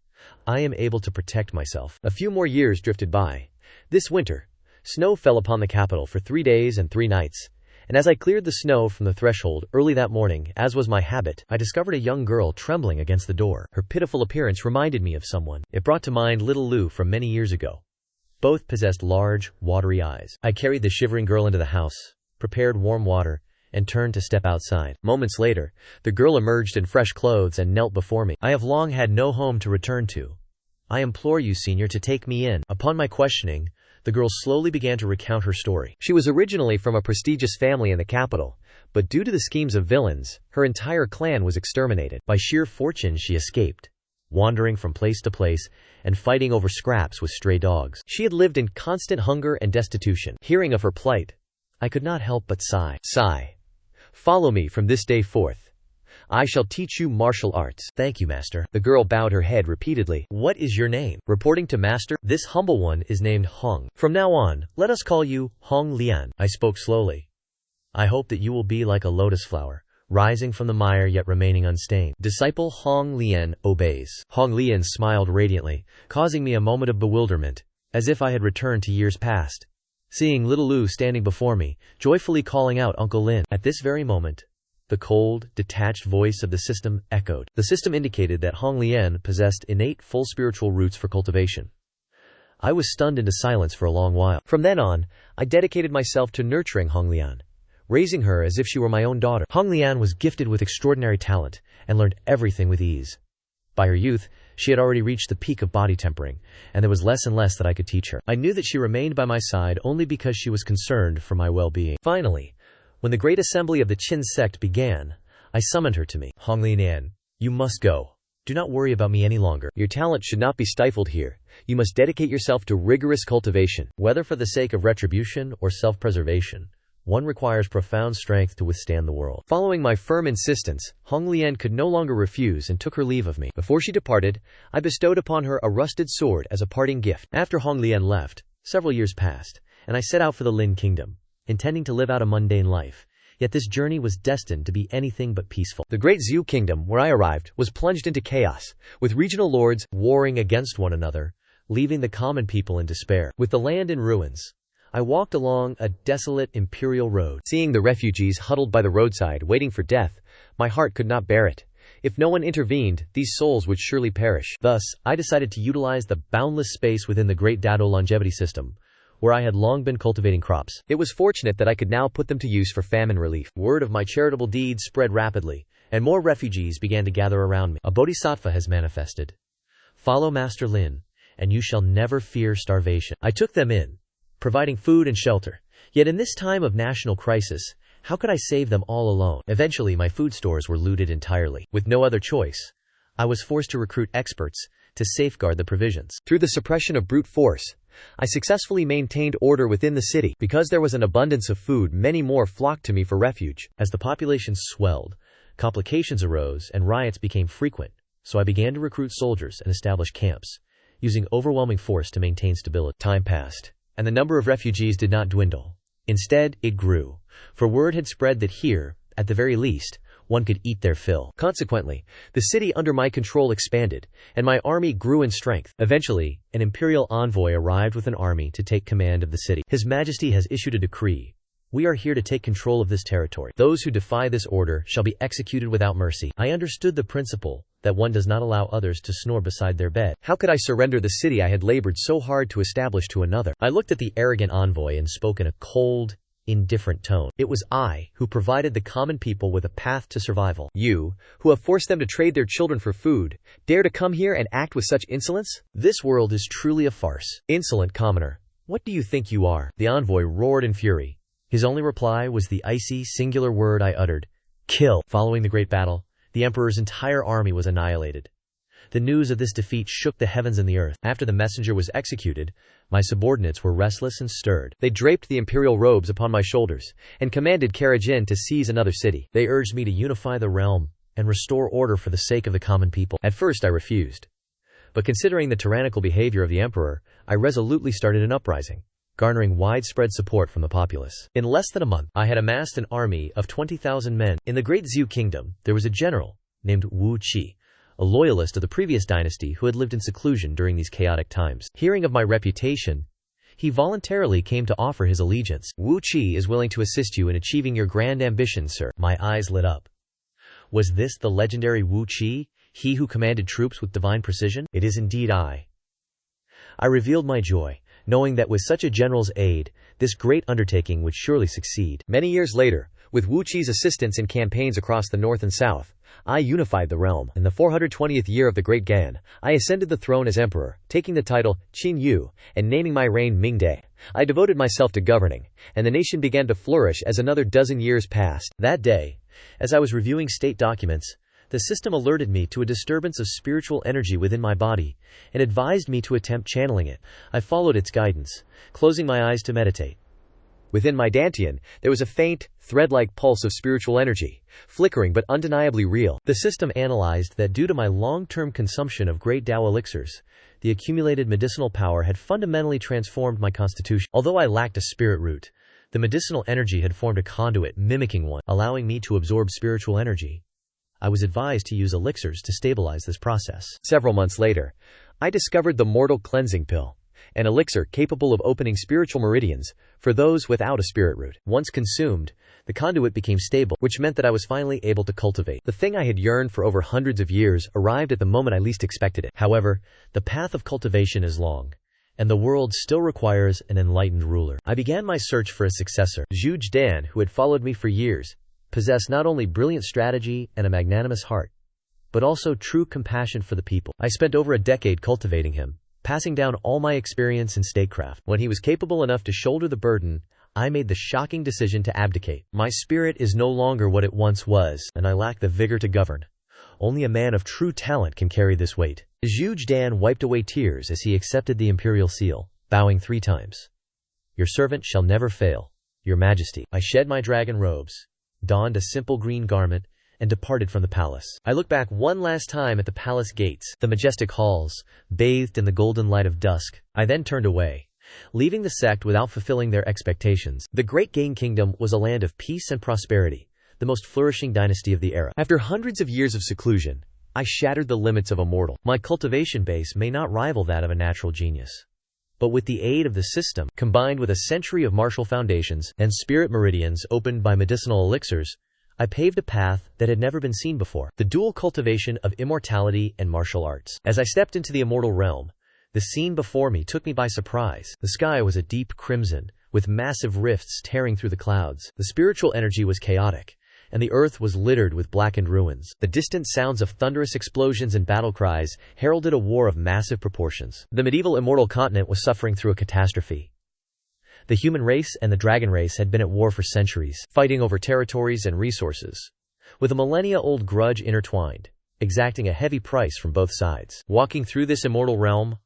Speaker 1: I am able to protect myself. A few more years drifted by. This winter, snow fell upon the capital for 3 days and 3 nights, and as I cleared the snow from the threshold early that morning, as was my habit, I discovered a young girl trembling against the door. Her pitiful appearance reminded me of someone. It brought to mind little Lou from many years ago. Both possessed large, watery eyes. I carried the shivering girl into the house, prepared warm water, and turned to step outside. Moments later, the girl emerged in fresh clothes and knelt before me. I have long had no home to return to. I implore you, Senior, to take me in. Upon my questioning, the girl slowly began to recount her story. She was originally from a prestigious family in the capital, but due to the schemes of villains, her entire clan was exterminated. By sheer fortune, she escaped, wandering from place to place and fighting over scraps with stray dogs. She had lived in constant hunger and destitution. Hearing of her plight, I could not help but sigh. Follow me from this day forth. I shall teach you martial arts. Thank you, Master. The girl bowed her head repeatedly. What is your name? Reporting to Master, this humble one is named Hong. From now on, let us call you Hong Lian. I spoke slowly. I hope that you will be like a lotus flower, rising from the mire yet remaining unstained. Disciple Hong Lian obeys. Hong Lian smiled radiantly, causing me a moment of bewilderment, as if I had returned to years past. Seeing little Lou standing before me, joyfully calling out Uncle Lin. At this very moment, the cold, detached voice of the system echoed. The system indicated that Hong Lian possessed innate full spiritual roots for cultivation. I was stunned into silence for a long while. From then on, I dedicated myself to nurturing Hong Lian, raising her as if she were my own daughter. Hong Lian was gifted with extraordinary talent and learned everything with ease. By her youth, she had already reached the peak of body tempering, and there was less and less that I could teach her. I knew that she remained by my side only because she was concerned for my well-being. Finally, when the great assembly of the Qin sect began, I summoned her to me. Hong Lian, you must go. Do not worry about me any longer. Your talent should not be stifled here. You must dedicate yourself to rigorous cultivation, whether for the sake of retribution or self-preservation. One requires profound strength to withstand the world. Following my firm insistence, Hong Lian could no longer refuse and took her leave of me. Before she departed, I bestowed upon her a rusted sword as a parting gift. After Hong Lian left, several years passed, and I set out for the Lin Kingdom, intending to live out a mundane life. Yet this journey was destined to be anything but peaceful. The great Zhu Kingdom, where I arrived, was plunged into chaos, with regional lords warring against one another, leaving the common people in despair. With the land in ruins, I walked along a desolate imperial road. Seeing the refugees huddled by the roadside waiting for death, my heart could not bear it. If no one intervened, these souls would surely perish. Thus, I decided to utilize the boundless space within the Great Dado longevity system, where I had long been cultivating crops. It was fortunate that I could now put them to use for famine relief. Word of my charitable deeds spread rapidly, and more refugees began to gather around me. A bodhisattva has manifested. Follow Master Lin, and you shall never fear starvation. I took them in, providing food and shelter. Yet in this time of national crisis, how could I save them all alone? Eventually, my food stores were looted entirely. With no other choice, I was forced to recruit experts to safeguard the provisions. Through the suppression of brute force, I successfully maintained order within the city. Because there was an abundance of food, many more flocked to me for refuge. As the population swelled, complications arose and riots became frequent, so I began to recruit soldiers and establish camps, using overwhelming force to maintain stability. Time passed, and the number of refugees did not dwindle. Instead, it grew, for word had spread that here, at the very least, one could eat their fill. Consequently, the city under my control expanded, and my army grew in strength. Eventually, an imperial envoy arrived with an army to take command of the city. His Majesty has issued a decree. We are here to take control of this territory. Those who defy this order shall be executed without mercy. I understood the principle that one does not allow others to snore beside their bed. How could I surrender the city I had labored so hard to establish to another? I looked at the arrogant envoy and spoke in a cold, indifferent tone. It was I who provided the common people with a path to survival. You, who have forced them to trade their children for food, dare to come here and act with such insolence? This world is truly a farce. Insolent commoner, what do you think you are? The envoy roared in fury. His only reply was the icy, singular word I uttered: kill. Following the great battle, the emperor's entire army was annihilated. The news of this defeat shook the heavens and the earth. After the messenger was executed, my subordinates were restless and stirred. They draped the imperial robes upon my shoulders and commanded Karajin to seize another city. They urged me to unify the realm and restore order for the sake of the common people. At first I refused, but considering the tyrannical behavior of the emperor, I resolutely started an uprising. garnering widespread support from the populace. In less than a month, I had amassed an army of 20,000 men. In the Great Zhou Kingdom, there was a general named Wu Qi, a loyalist of the previous dynasty who had lived in seclusion during these chaotic times. Hearing of my reputation, he voluntarily came to offer his allegiance. Wu Qi is willing to assist you in achieving your grand ambitions, sir. My eyes lit up. Was this the legendary Wu Qi, he who commanded troops with divine precision? It is indeed I. I revealed my joy, knowing that with such a general's aid, this great undertaking would surely succeed. Many years later, with Wu Qi's assistance in campaigns across the north and south, I unified the realm. In the 420th year of the Great Gan, I ascended the throne as emperor, taking the title Qin Yu and naming my reign Mingde. I devoted myself to governing, and the nation began to flourish as another dozen years passed. That day, as I was reviewing state documents, the system alerted me to a disturbance of spiritual energy within my body and advised me to attempt channeling it. I followed its guidance, closing my eyes to meditate. Within my dantian, there was a faint, thread-like pulse of spiritual energy, flickering but undeniably real. The system analyzed that due to my long-term consumption of great Tao elixirs, the accumulated medicinal power had fundamentally transformed my constitution. Although I lacked a spirit root, the medicinal energy had formed a conduit mimicking one, allowing me to absorb spiritual energy. I was advised to use elixirs to stabilize this process. Several months later, I discovered the mortal cleansing pill, an elixir capable of opening spiritual meridians for those without a spirit root. Once consumed, the conduit became stable, which meant that I was finally able to cultivate. The thing I had yearned for over hundreds of years arrived at the moment I least expected it. However, the path of cultivation is long, and the world still requires an enlightened ruler. I began my search for a successor. Zhu Jdan, who had followed me for years, possessed not only brilliant strategy and a magnanimous heart, but also true compassion for the people. I spent over a decade cultivating him, passing down all my experience in statecraft. When he was capable enough to shoulder the burden, I made the shocking decision to abdicate. My spirit is no longer what it once was, and I lack the vigor to govern. Only a man of true talent can carry this weight. Zhu Jdan wiped away tears as he accepted the imperial seal, bowing 3 times. Your servant shall never fail, Your Majesty. I shed my dragon robes, donned a simple green garment, and departed from the palace. I looked back one last time at the palace gates, the majestic halls, bathed in the golden light of dusk. I then turned away, leaving the sect without fulfilling their expectations. The Great Gang Kingdom was a land of peace and prosperity, the most flourishing dynasty of the era. After hundreds of years of seclusion, I shattered the limits of a mortal. My cultivation base may not rival that of a natural genius, but with the aid of the system, combined with a century of martial foundations and spirit meridians opened by medicinal elixirs, I paved a path that had never been seen before. The dual cultivation of immortality and martial arts. As I stepped into the immortal realm, the scene before me took me by surprise. The sky was a deep crimson, with massive rifts tearing through the clouds. The spiritual energy was chaotic, and the earth was littered with blackened ruins. The distant sounds of thunderous explosions and battle cries heralded a war of massive proportions. The medieval immortal continent was suffering through a catastrophe. The human race and the dragon race had been at war for centuries, fighting over territories and resources, with a millennia-old grudge intertwined, exacting a heavy price from both sides. Walking through this immortal realm,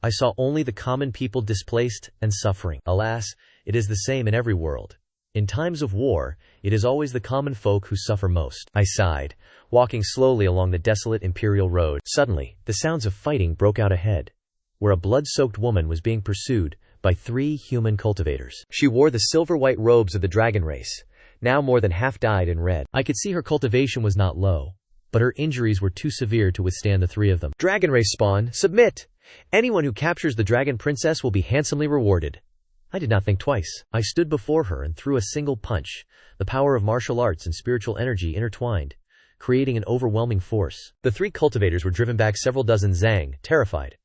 Speaker 1: I saw only the common people displaced and suffering. Alas, it is the same in every world. In times of war, it is always the common folk who suffer most. I sighed, walking slowly along the desolate imperial road. Suddenly, the sounds of fighting broke out ahead, where a blood-soaked woman was being pursued by 3 human cultivators. She wore the silver-white robes of the dragon race, now more than half dyed in red. I could see her cultivation was not low, but her injuries were too severe to withstand the 3 of them. Dragon race spawn, submit! Anyone who captures the dragon princess will be handsomely rewarded. I did not think twice. I stood before her and threw a single punch, the power of martial arts and spiritual energy intertwined, creating an overwhelming force. The 3 cultivators were driven back several dozen zang, terrified.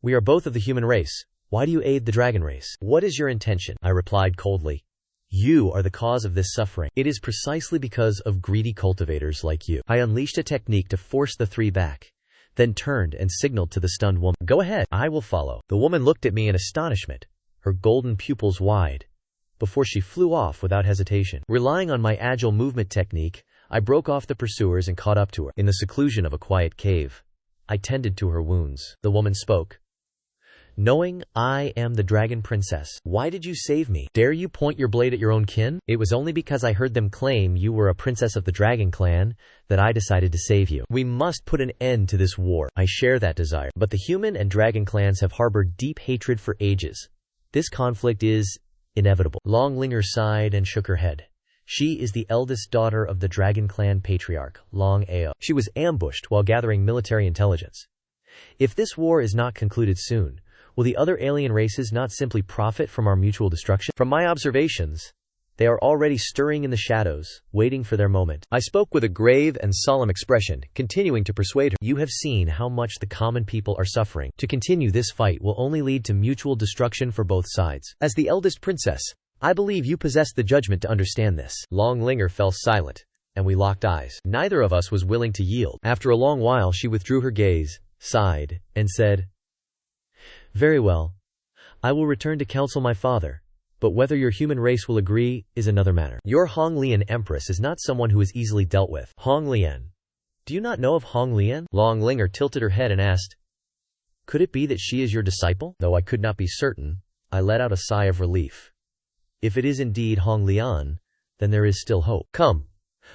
Speaker 1: We are both of the human race. Why do you aid the dragon race? What is your intention? I replied coldly. You are the cause of this suffering. It is precisely because of greedy cultivators like you. I unleashed a technique to force the 3 back, then turned and signaled to the stunned woman. Go ahead, I will follow. The woman looked at me in astonishment, her golden pupils wide, before she flew off without hesitation. Relying on my agile movement technique, I broke off the pursuers and caught up to her. In the seclusion of a quiet cave, I tended to her wounds. The woman spoke. Knowing I am the dragon princess, why did you save me? Dare you point your blade at your own kin? It was only because I heard them claim you were a princess of the dragon clan that I decided to save you. We must put an end to this war. I share that desire. But the human and dragon clans have harbored deep hatred for ages. This conflict is inevitable. Longlinger sighed and shook her head. She is the eldest daughter of the Dragon Clan patriarch, Long Ao. She was ambushed while gathering military intelligence. If this war is not concluded soon, will the other alien races not simply profit from our mutual destruction? From my observations, they are already stirring in the shadows, waiting for their moment. I spoke with a grave and solemn expression, continuing to persuade her. You have seen how much the common people are suffering. To continue this fight will only lead to mutual destruction for both sides. As the eldest princess, I believe you possess the judgment to understand this. Longlinger fell silent, and we locked eyes. Neither of us was willing to yield. After a long while she withdrew her gaze, sighed, and said, "Very well. I will return to counsel my father. But whether your human race will agree is another matter. Your Honglian Empress is not someone who is easily dealt with." Honglian. Do you not know of Honglian? Longlinger tilted her head and asked, "Could it be that she is your disciple?" Though I could not be certain, I let out a sigh of relief. If it is indeed Honglian, then there is still hope. Come,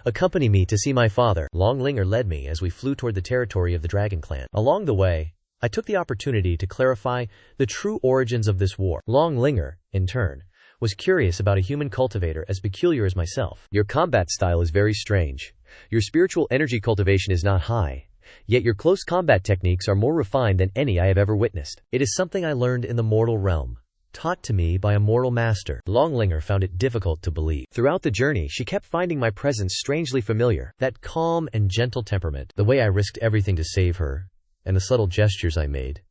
Speaker 1: accompany me to see my father. Longlinger led me as we flew toward the territory of the Dragon Clan. Along the way, I took the opportunity to clarify the true origins of this war. Longlinger, in turn, was curious about a human cultivator as peculiar as myself. Your combat style is very strange. Your spiritual energy cultivation is not high, yet your close combat techniques are more refined than any I have ever witnessed. It is something I learned in the mortal realm, taught to me by a mortal master. Longlinger found it difficult to believe. Throughout the journey, she kept finding my presence strangely familiar. That calm and gentle temperament, the way I risked everything to save her, and the subtle gestures I made,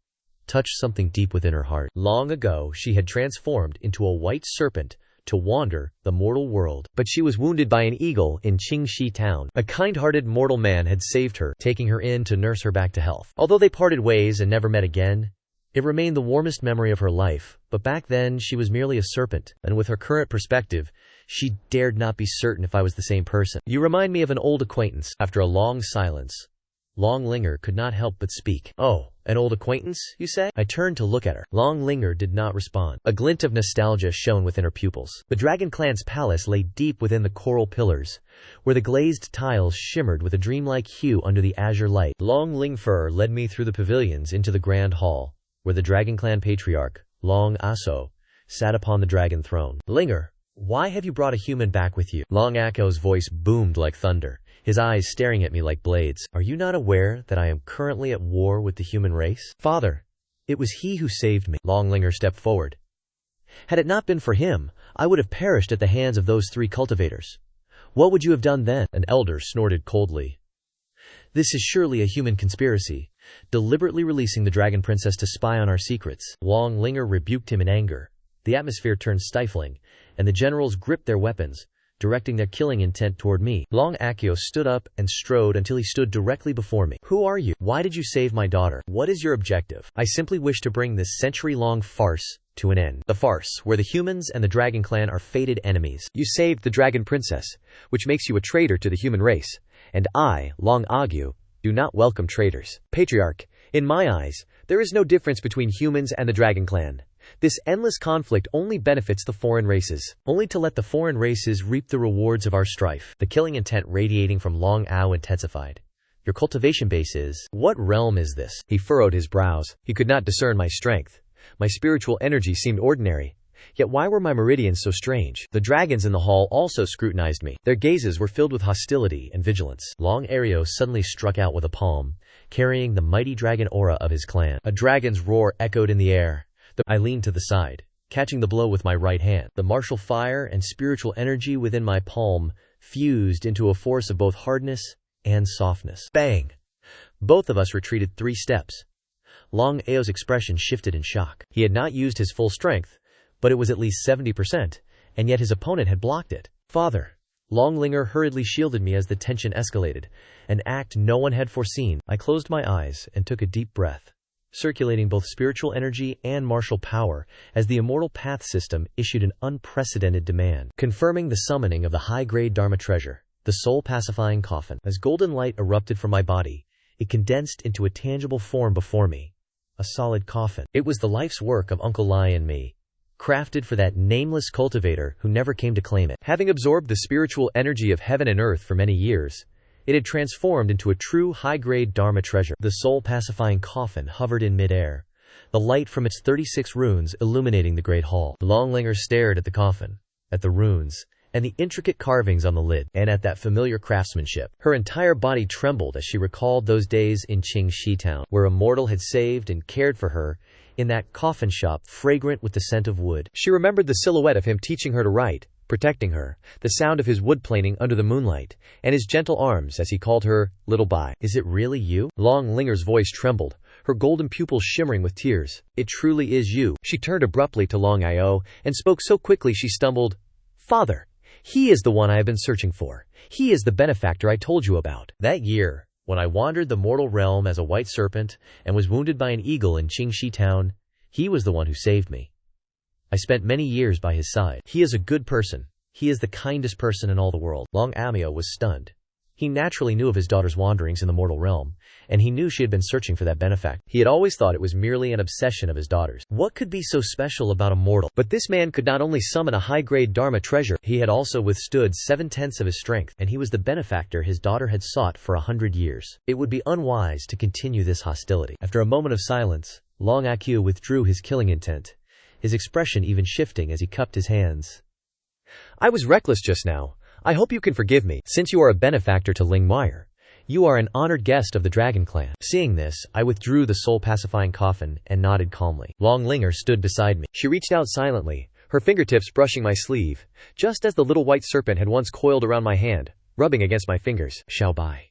Speaker 1: touched something deep within her heart. Long ago, she had transformed into a white serpent to wander the mortal world. But she was wounded by an eagle in Qingxi town. A kind-hearted mortal man had saved her, taking her in to nurse her back to health. Although they parted ways and never met again, it remained the warmest memory of her life. But back then, she was merely a serpent, and with her current perspective, she dared not be certain if I was the same person. You remind me of an old acquaintance. After a long silence, Longlinger could not help but speak. Oh, an old acquaintance, you say? I turned to look at her. Longlinger did not respond. A glint of nostalgia shone within her pupils. The Dragon Clan's palace lay deep within the coral pillars, where the glazed tiles shimmered with a dreamlike hue under the azure light. Longlinger led me through the pavilions into the grand hall, where the Dragon Clan patriarch, Long Aso, sat upon the dragon throne. Linger, why have you brought a human back with you? Long Ako's voice boomed like thunder, his eyes staring at me like blades. Are you not aware that I am currently at war with the human race? Father, it was he who saved me. Longlinger stepped forward. Had it not been for him, I would have perished at the hands of those 3 cultivators. What would you have done then? An elder snorted coldly. This is surely a human conspiracy, deliberately releasing the Dragon Princess to spy on our secrets. Longlinger rebuked him in anger. The atmosphere turned stifling, and the generals gripped their weapons, directing their killing intent toward me. Long Akio stood up and strode until he stood directly before me. Who are you? Why did you save my daughter? What is your objective? I simply wish to bring this century-long farce to an end. The farce, where the humans and the Dragon Clan are fated enemies. You saved the Dragon Princess, which makes you a traitor to the human race, and I, Long Agyu, do not welcome traitors. Patriarch, in my eyes, there is no difference between humans and the Dragon Clan. This endless conflict only benefits the foreign races, only to let the foreign races reap the rewards of our strife. The killing intent radiating from Long Ao intensified. Your cultivation base is... What realm is this? He furrowed his brows. He could not discern my strength. My spiritual energy seemed ordinary. Yet why were my meridians so strange? The dragons in the hall also scrutinized me. Their gazes were filled with hostility and vigilance. Long Ario suddenly struck out with a palm, carrying the mighty dragon aura of his clan. A dragon's roar echoed in the air. I leaned to the side, catching the blow with my right hand. The martial fire and spiritual energy within my palm fused into a force of both hardness and softness. Bang! Both of us retreated 3 steps. Long Ao's expression shifted in shock. He had not used his full strength, but it was at least 70%, and yet his opponent had blocked it. Father! Longlinger hurriedly shielded me as the tension escalated, an act no one had foreseen. I closed my eyes and took a deep breath, circulating both spiritual energy and martial power as the immortal path system issued an unprecedented demand, confirming the summoning of the high-grade Dharma treasure, the soul-pacifying Coffin. As golden light erupted from my body, it condensed into a tangible form before me, a solid coffin. It was the life's work of Uncle Lai and me, crafted for that nameless cultivator who never came to claim it. Having absorbed the spiritual energy of heaven and earth for many years, it had transformed into a true high-grade Dharma treasure. The soul-pacifying coffin hovered in midair, the light from its 36 runes illuminating the great hall. Longlinger stared at the coffin, at the runes, and the intricate carvings on the lid, and at that familiar craftsmanship. Her entire body trembled as she recalled those days in Qingxi town, where Immortal had saved and cared for her, in that coffin shop fragrant with the scent of wood. She remembered the silhouette of him teaching her to write, protecting her, the sound of his wood planing under the moonlight, and his gentle arms as he called her, Little Bai. "Is it really you?" Longlinger's voice trembled, her golden pupils shimmering with tears. "It truly is you." She turned abruptly to Long Io, and spoke so quickly she stumbled. "Father, he is the one I have been searching for. He is the benefactor I told you about. That year, when I wandered the mortal realm as a white serpent, and was wounded by an eagle in Qingxi town, he was the one who saved me. I spent many years by his side. He is a good person. He is the kindest person in all the world." Long Amio was stunned. He naturally knew of his daughter's wanderings in the mortal realm, and he knew she had been searching for that benefactor. He had always thought it was merely an obsession of his daughter's. What could be so special about a mortal? But this man could not only summon a high-grade Dharma treasure, he had also withstood 7/10 of his strength, and he was the benefactor his daughter had sought for 100 years. It would be unwise to continue this hostility. After a moment of silence, Long Akio withdrew his killing intent, his expression even shifting as he cupped his hands. "I was reckless just now. I hope you can forgive me, since you are a benefactor to Ling Meyer. You are an honored guest of the Dragon Clan." Seeing this, I withdrew the soul-pacifying coffin and nodded calmly. Longlinger stood beside me. She reached out silently, her fingertips brushing my sleeve, just as the little white serpent had once coiled around my hand, rubbing against my fingers. "Xiao Bai,"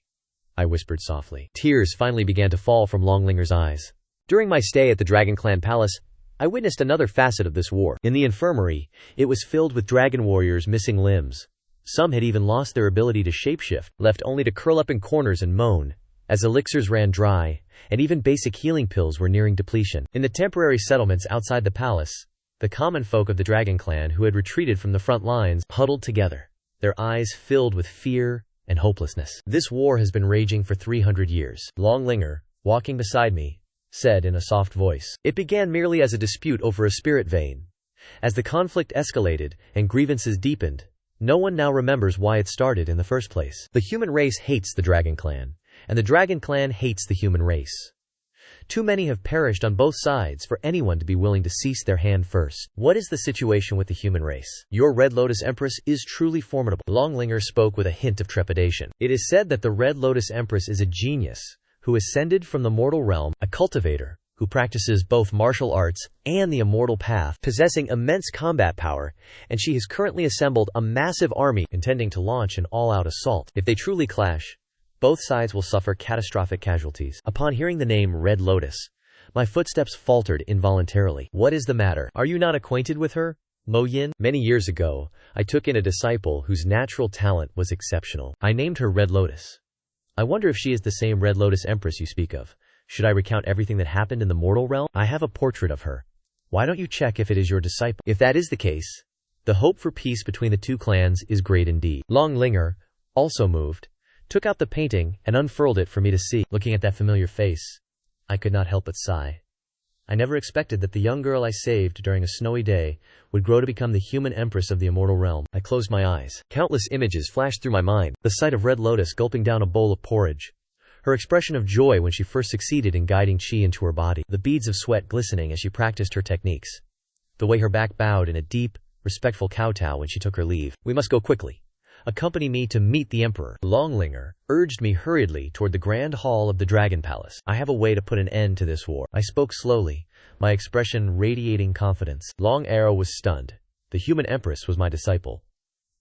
Speaker 1: I whispered softly. Tears finally began to fall from Longlinger's eyes. During my stay at the Dragon Clan Palace, I witnessed another facet of this war. In the infirmary, it was filled with dragon warriors missing limbs. Some had even lost their ability to shapeshift, left only to curl up in corners and moan, as elixirs ran dry, and even basic healing pills were nearing depletion. In the temporary settlements outside the palace, the common folk of the Dragon Clan who had retreated from the front lines huddled together, their eyes filled with fear and hopelessness. "This war has been raging for 300 years. Longlinger, walking beside me, said in a soft voice. "It began merely as a dispute over a spirit vein. As the conflict escalated and grievances deepened, no one now remembers why it started in the first place. The human race hates the Dragon Clan, and the Dragon Clan hates the human race. Too many have perished on both sides for anyone to be willing to cease their hand first. What is the situation with the human race? Your Red Lotus Empress is truly formidable." Longlinger spoke with a hint of trepidation. "It is said that the Red Lotus Empress is a genius who ascended from the mortal realm, a cultivator who practices both martial arts and the immortal path, possessing immense combat power, and she has currently assembled a massive army intending to launch an all-out assault. If they truly clash, both sides will suffer catastrophic casualties." Upon hearing the name Red Lotus, my footsteps faltered involuntarily. "What is the matter? Are you not acquainted with her, Mo Yin?" "Many years ago, I took in a disciple whose natural talent was exceptional. I named her Red Lotus. I wonder if she is the same Red Lotus Empress you speak of. Should I recount everything that happened in the mortal realm? I have a portrait of her. Why don't you check if it is your disciple? If that is the case, the hope for peace between the two clans is great indeed." Longlinger, also moved, took out the painting and unfurled it for me to see. Looking at that familiar face, I could not help but sigh. I never expected that the young girl I saved during a snowy day would grow to become the human empress of the immortal realm. I closed my eyes. Countless images flashed through my mind. The sight of Red Lotus gulping down a bowl of porridge, her expression of joy when she first succeeded in guiding chi into her body, the beads of sweat glistening as she practiced her techniques, the way her back bowed in a deep, respectful kowtow when she took her leave. "We must go quickly. Accompany me to meet the Emperor." Longlinger urged me hurriedly toward the grand hall of the Dragon Palace. "I have a way to put an end to this war." I spoke slowly, my expression radiating confidence. Long Arrow was stunned. The human empress was my disciple.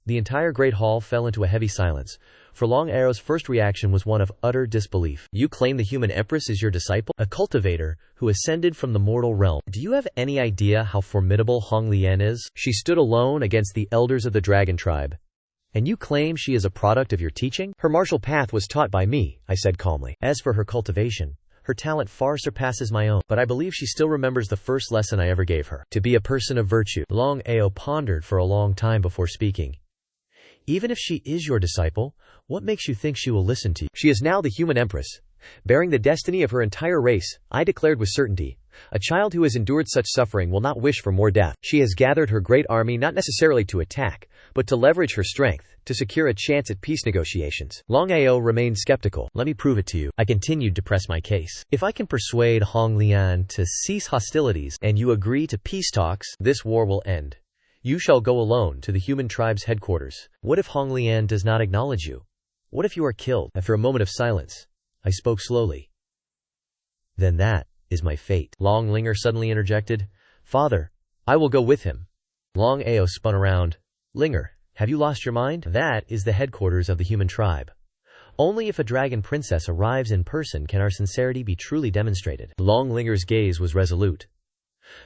Speaker 1: The entire great hall fell into a heavy silence, for Long Arrow's first reaction was one of utter disbelief. "You claim the human empress is your disciple? A cultivator who ascended from the mortal realm. Do you have any idea how formidable Hong Lian is? She stood alone against the elders of the dragon tribe. And you claim she is a product of your teaching?" "Her martial path was taught by me," I said calmly. "As for her cultivation, her talent far surpasses my own, but I believe she still remembers the first lesson I ever gave her. To be a person of virtue." Long Ao pondered for a long time before speaking. "Even if she is your disciple, what makes you think she will listen to you? She is now the human empress, bearing the destiny of her entire race," I declared with certainty, A child who has endured such suffering will not wish for more death. She has gathered her great army not necessarily to attack, but to leverage her strength, to secure a chance at peace negotiations. Long Ao remained skeptical. Let me prove it to you. I continued to press my case. If I can persuade Hong Lian to cease hostilities, and you agree to peace talks, this war will end. You shall go alone to the human tribe's headquarters. What if Hong Lian does not acknowledge you? What if you are killed? After a moment of silence, I spoke slowly. Then that is my fate. Long Linger suddenly interjected. Father, I will go with him. Long Ao spun around. Linger, have you lost your mind? That is the headquarters of the human tribe. Only if a dragon princess arrives in person can our sincerity be truly demonstrated. Long Linger's gaze was resolute.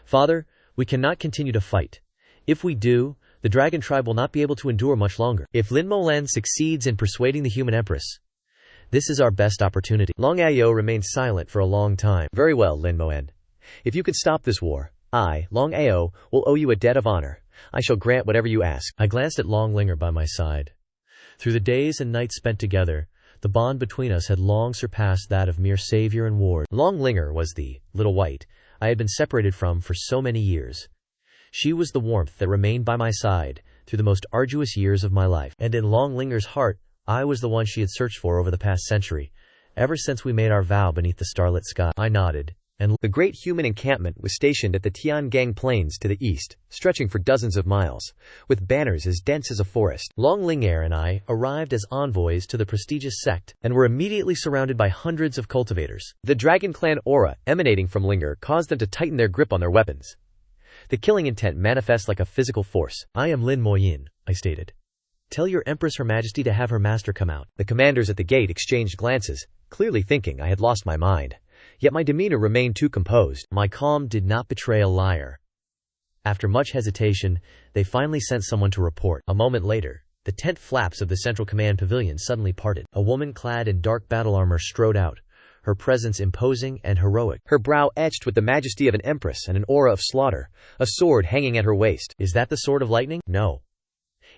Speaker 1: Father, we cannot continue to fight. If we do, the dragon tribe will not be able to endure much longer. If Lin Molan succeeds in persuading the human empress, this is our best opportunity. Long Ao remained silent for a long time. Very well, Lin Moan. If you could stop this war, I, Long Ao, will owe you a debt of honor. I shall grant whatever you ask. I glanced at Long Linger by my side. Through the days and nights spent together, the bond between us had long surpassed that of mere savior and ward. Long Linger was the little white I had been separated from for so many years. She was the warmth that remained by my side through the most arduous years of my life. And in Long Linger's heart, I was the one she had searched for over the past century, ever since we made our vow beneath the starlit sky. I nodded, and the great human encampment was stationed at the Tiangang Plains to the east, stretching for dozens of miles, with banners as dense as a forest. Long Linger and I arrived as envoys to the prestigious sect, and were immediately surrounded by hundreds of cultivators. The Dragon Clan aura emanating from Linger caused them to tighten their grip on their weapons. The killing intent manifests like a physical force. I am Lin Moyin, I stated. Tell your Empress Her Majesty to have her master come out. The commanders at the gate exchanged glances, clearly thinking I had lost my mind. Yet my demeanor remained too composed. My calm did not betray a liar. After much hesitation, they finally sent someone to report. A moment later, the tent flaps of the central command pavilion suddenly parted. A woman clad in dark battle armor strode out, her presence imposing and heroic, her brow etched with the majesty of an empress and an aura of slaughter, a sword hanging at her waist. Is that the sword of lightning? No.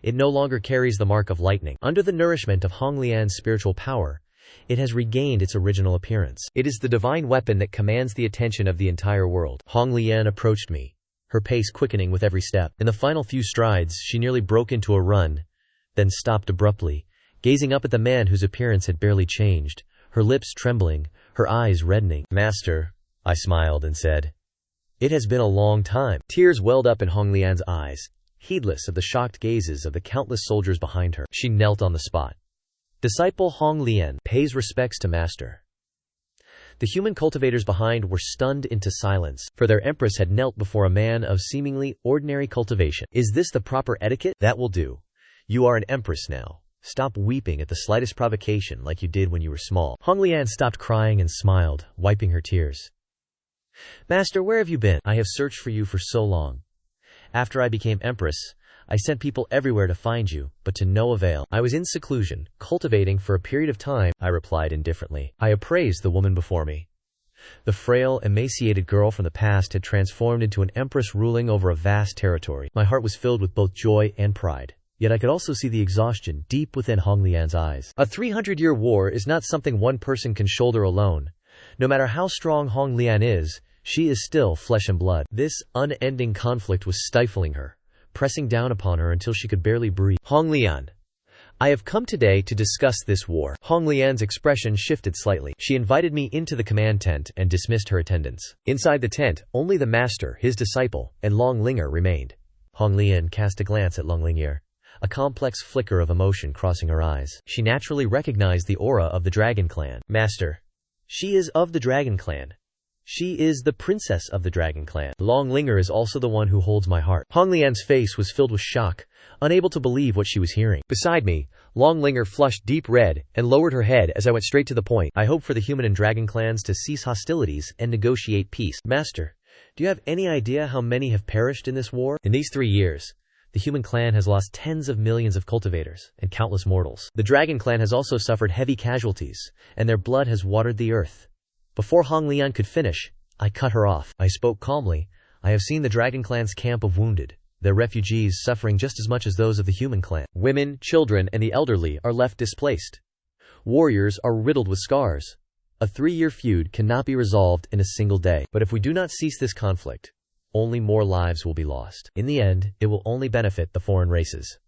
Speaker 1: It no longer carries the mark of lightning. Under the nourishment of Hong Lian's spiritual power, it has regained its original appearance. It is the divine weapon that commands the attention of the entire world. Hong Lian approached me, her pace quickening with every step. In the final few strides, she nearly broke into a run, then stopped abruptly, gazing up at the man whose appearance had barely changed, her lips trembling, her eyes reddening. Master, I smiled and said, it has been a long time. Tears welled up in Hong Lian's eyes, heedless of the shocked gazes of the countless soldiers behind her. She knelt on the spot. Disciple Hong Lian pays respects to master. The human cultivators behind were stunned into silence, for their empress had knelt before a man of seemingly ordinary cultivation. Is this the proper etiquette? That will do. You are an empress now. Stop weeping at the slightest provocation like you did when you were small. Hong Lian stopped crying and smiled, wiping her tears. Master, where have you been? I have searched for you for so long. After I became empress, I sent people everywhere to find you, but to no avail. I was in seclusion, cultivating for a period of time, I replied indifferently. I appraised the woman before me. The frail, emaciated girl from the past had transformed into an empress ruling over a vast territory. My heart was filled with both joy and pride. Yet I could also see the exhaustion deep within Hong Lian's eyes. A 300-year war is not something one person can shoulder alone. No matter how strong Hong Lian is, she is still flesh and blood. This unending conflict was stifling her, pressing down upon her until she could barely breathe. Hong Lian, I have come today to discuss this war. Hong Lian's expression shifted slightly. She invited me into the command tent and dismissed her attendants. Inside the tent, only the master, his disciple, and Long Linger remained. Hong Lian cast a glance at Long Linger, a complex flicker of emotion crossing her eyes. She naturally recognized the aura of the Dragon Clan. Master, she is of the Dragon Clan. She is the princess of the Dragon Clan. Long Linger is also the one who holds my heart. Hong Lian's face was filled with shock, unable to believe what she was hearing. Beside me, Long Linger flushed deep red and lowered her head as I went straight to the point. I hope for the human and dragon clans to cease hostilities and negotiate peace. Master, do you have any idea how many have perished in this war? In these 3 years, the human clan has lost tens of millions of cultivators and countless mortals. The Dragon Clan has also suffered heavy casualties, and their blood has watered the earth. Before Hong Lian could finish, I cut her off. I spoke calmly. I have seen the Dragon Clan's camp of wounded, their refugees suffering just as much as those of the human clan. Women, children, and the elderly are left displaced. Warriors are riddled with scars. A 3-year feud cannot be resolved in a single day. But if we do not cease this conflict, only more lives will be lost. In the end, it will only benefit the foreign races.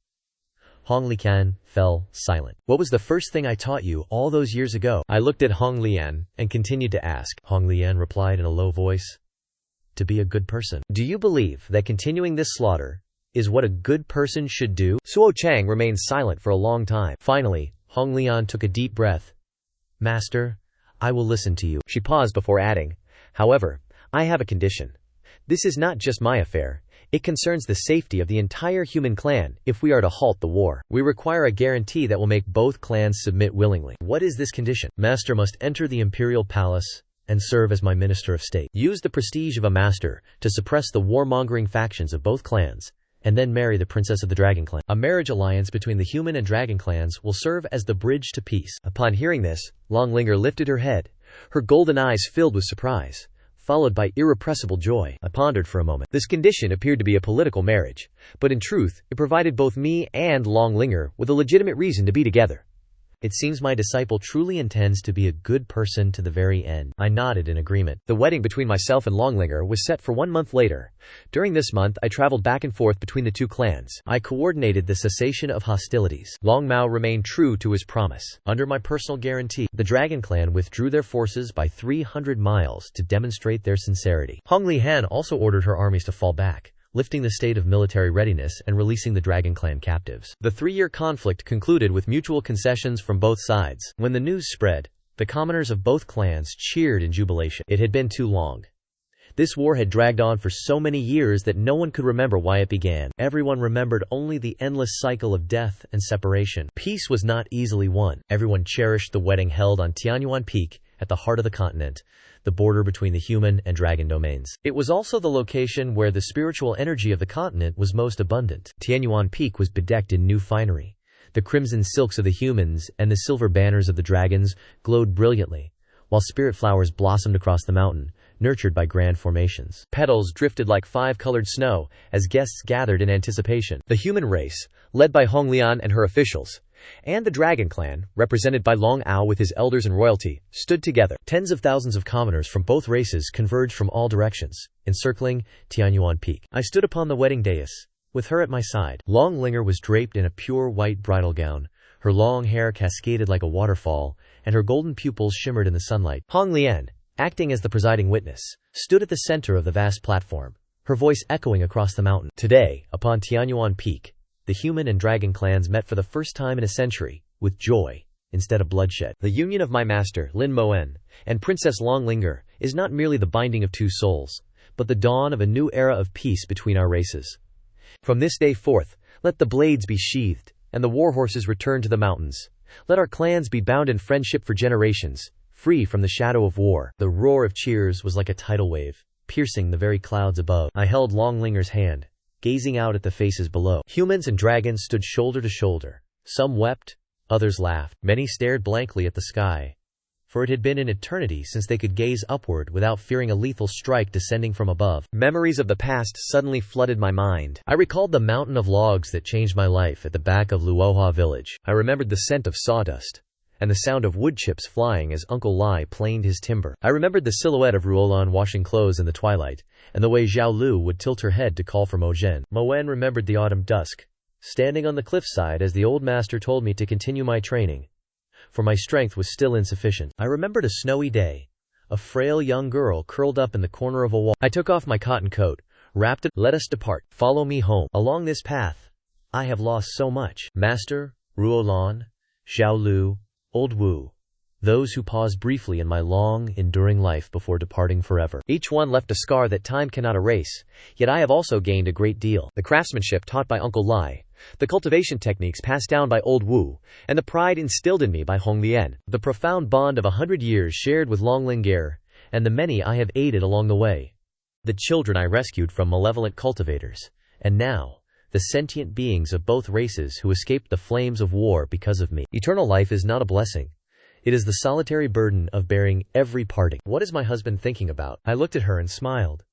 Speaker 1: Hong Lian fell silent. What was the first thing I taught you all those years ago? I looked at Hong Lian and continued to ask. Hong Lian replied in a low voice, to be a good person. Do you believe that continuing this slaughter is what a good person should do? Suo Chang remained silent for a long time. Finally, Hong Lian took a deep breath. Master, I will listen to you. She paused before adding, however, I have a condition. This is not just my affair. It concerns the safety of the entire human clan. If we are to halt the war, we require a guarantee that will make both clans submit willingly. What is this condition? Master must enter the imperial palace and serve as my minister of state. Use the prestige of a master to suppress the warmongering factions of both clans, and then marry the princess of the dragon clan. A marriage alliance between the human and dragon clans will serve as the bridge to peace. Upon hearing this, Longlinger lifted her head, her golden eyes filled with surprise, followed by irrepressible joy. I pondered for a moment. This condition appeared to be a political marriage, but in truth, it provided both me and Longlinger with a legitimate reason to be together. It seems my disciple truly intends to be a good person to the very end. I nodded in agreement. The wedding between myself and Longlinger was set for 1 month later. During this month, I traveled back and forth between the two clans. I coordinated the cessation of hostilities. Long Mao remained true to his promise. Under my personal guarantee, the Dragon Clan withdrew their forces by 300 miles to demonstrate their sincerity. Hong Lian also ordered her armies to fall back, lifting the state of military readiness and releasing the Dragon Clan captives. The 3-year conflict concluded with mutual concessions from both sides. When the news spread, the commoners of both clans cheered in jubilation. It had been too long. This war had dragged on for so many years that no one could remember why it began. Everyone remembered only the endless cycle of death and separation. Peace was not easily won. Everyone cherished the wedding held on Tianyuan Peak, at the heart of the continent, the border between the human and dragon domains. It was also the location where the spiritual energy of the continent was most abundant. Tianyuan Peak was bedecked in new finery. The crimson silks of the humans and the silver banners of the dragons glowed brilliantly, while spirit flowers blossomed across the mountain, nurtured by grand formations. Petals drifted like 5-colored snow as guests gathered in anticipation. The human race, led by Hong Lian and her officials, and the Dragon Clan, represented by Long Ao with his elders and royalty, stood together. Tens of thousands of commoners from both races converged from all directions, encircling Tianyuan Peak. I stood upon the wedding dais, with her at my side. Longlinger was draped in a pure white bridal gown. Her long hair cascaded like a waterfall, and her golden pupils shimmered in the sunlight. Hong Lian, acting as the presiding witness, stood at the center of the vast platform, her voice echoing across the mountain. Today, upon Tianyuan Peak, the human and dragon clans met for the first time in a century, with joy, instead of bloodshed. The union of my master, Lin Moen, and Princess Longlinger, is not merely the binding of two souls, but the dawn of a new era of peace between our races. From this day forth, let the blades be sheathed, and the war horses return to the mountains. Let our clans be bound in friendship for generations, free from the shadow of war. The roar of cheers was like a tidal wave, piercing the very clouds above. I held Longlinger's hand, gazing out at the faces below. Humans and dragons stood shoulder to shoulder. Some wept, others laughed. Many stared blankly at the sky, for it had been an eternity since they could gaze upward without fearing a lethal strike descending from above. Memories of the past suddenly flooded my mind. I recalled the mountain of logs that changed my life at the back of Luohua village. I remembered the scent of sawdust, and the sound of wood chips flying as Uncle Lai planed his timber. I remembered the silhouette of Ruolan washing clothes in the twilight, and the way Zhao Lu would tilt her head to call for Mo Zhen. Moen remembered the autumn dusk, standing on the cliffside as the old master told me to continue my training, for my strength was still insufficient. I remembered a snowy day, a frail young girl curled up in the corner of a wall. I took off my cotton coat, wrapped it. Let us depart. Follow me home. Along this path, I have lost so much. Master, Ruolan, Zhao Lu, Old Wu, those who paused briefly in my long, enduring life before departing forever. Each one left a scar that time cannot erase, yet I have also gained a great deal. The craftsmanship taught by Uncle Lai, the cultivation techniques passed down by Old Wu, and the pride instilled in me by Hong Lian, the profound bond of 100 years shared with Longlinger, and the many I have aided along the way. The children I rescued from malevolent cultivators, and now, the sentient beings of both races who escaped the flames of war because of me. Eternal life is not a blessing. It is the solitary burden of bearing every parting. What is my husband thinking about? I looked at her and smiled.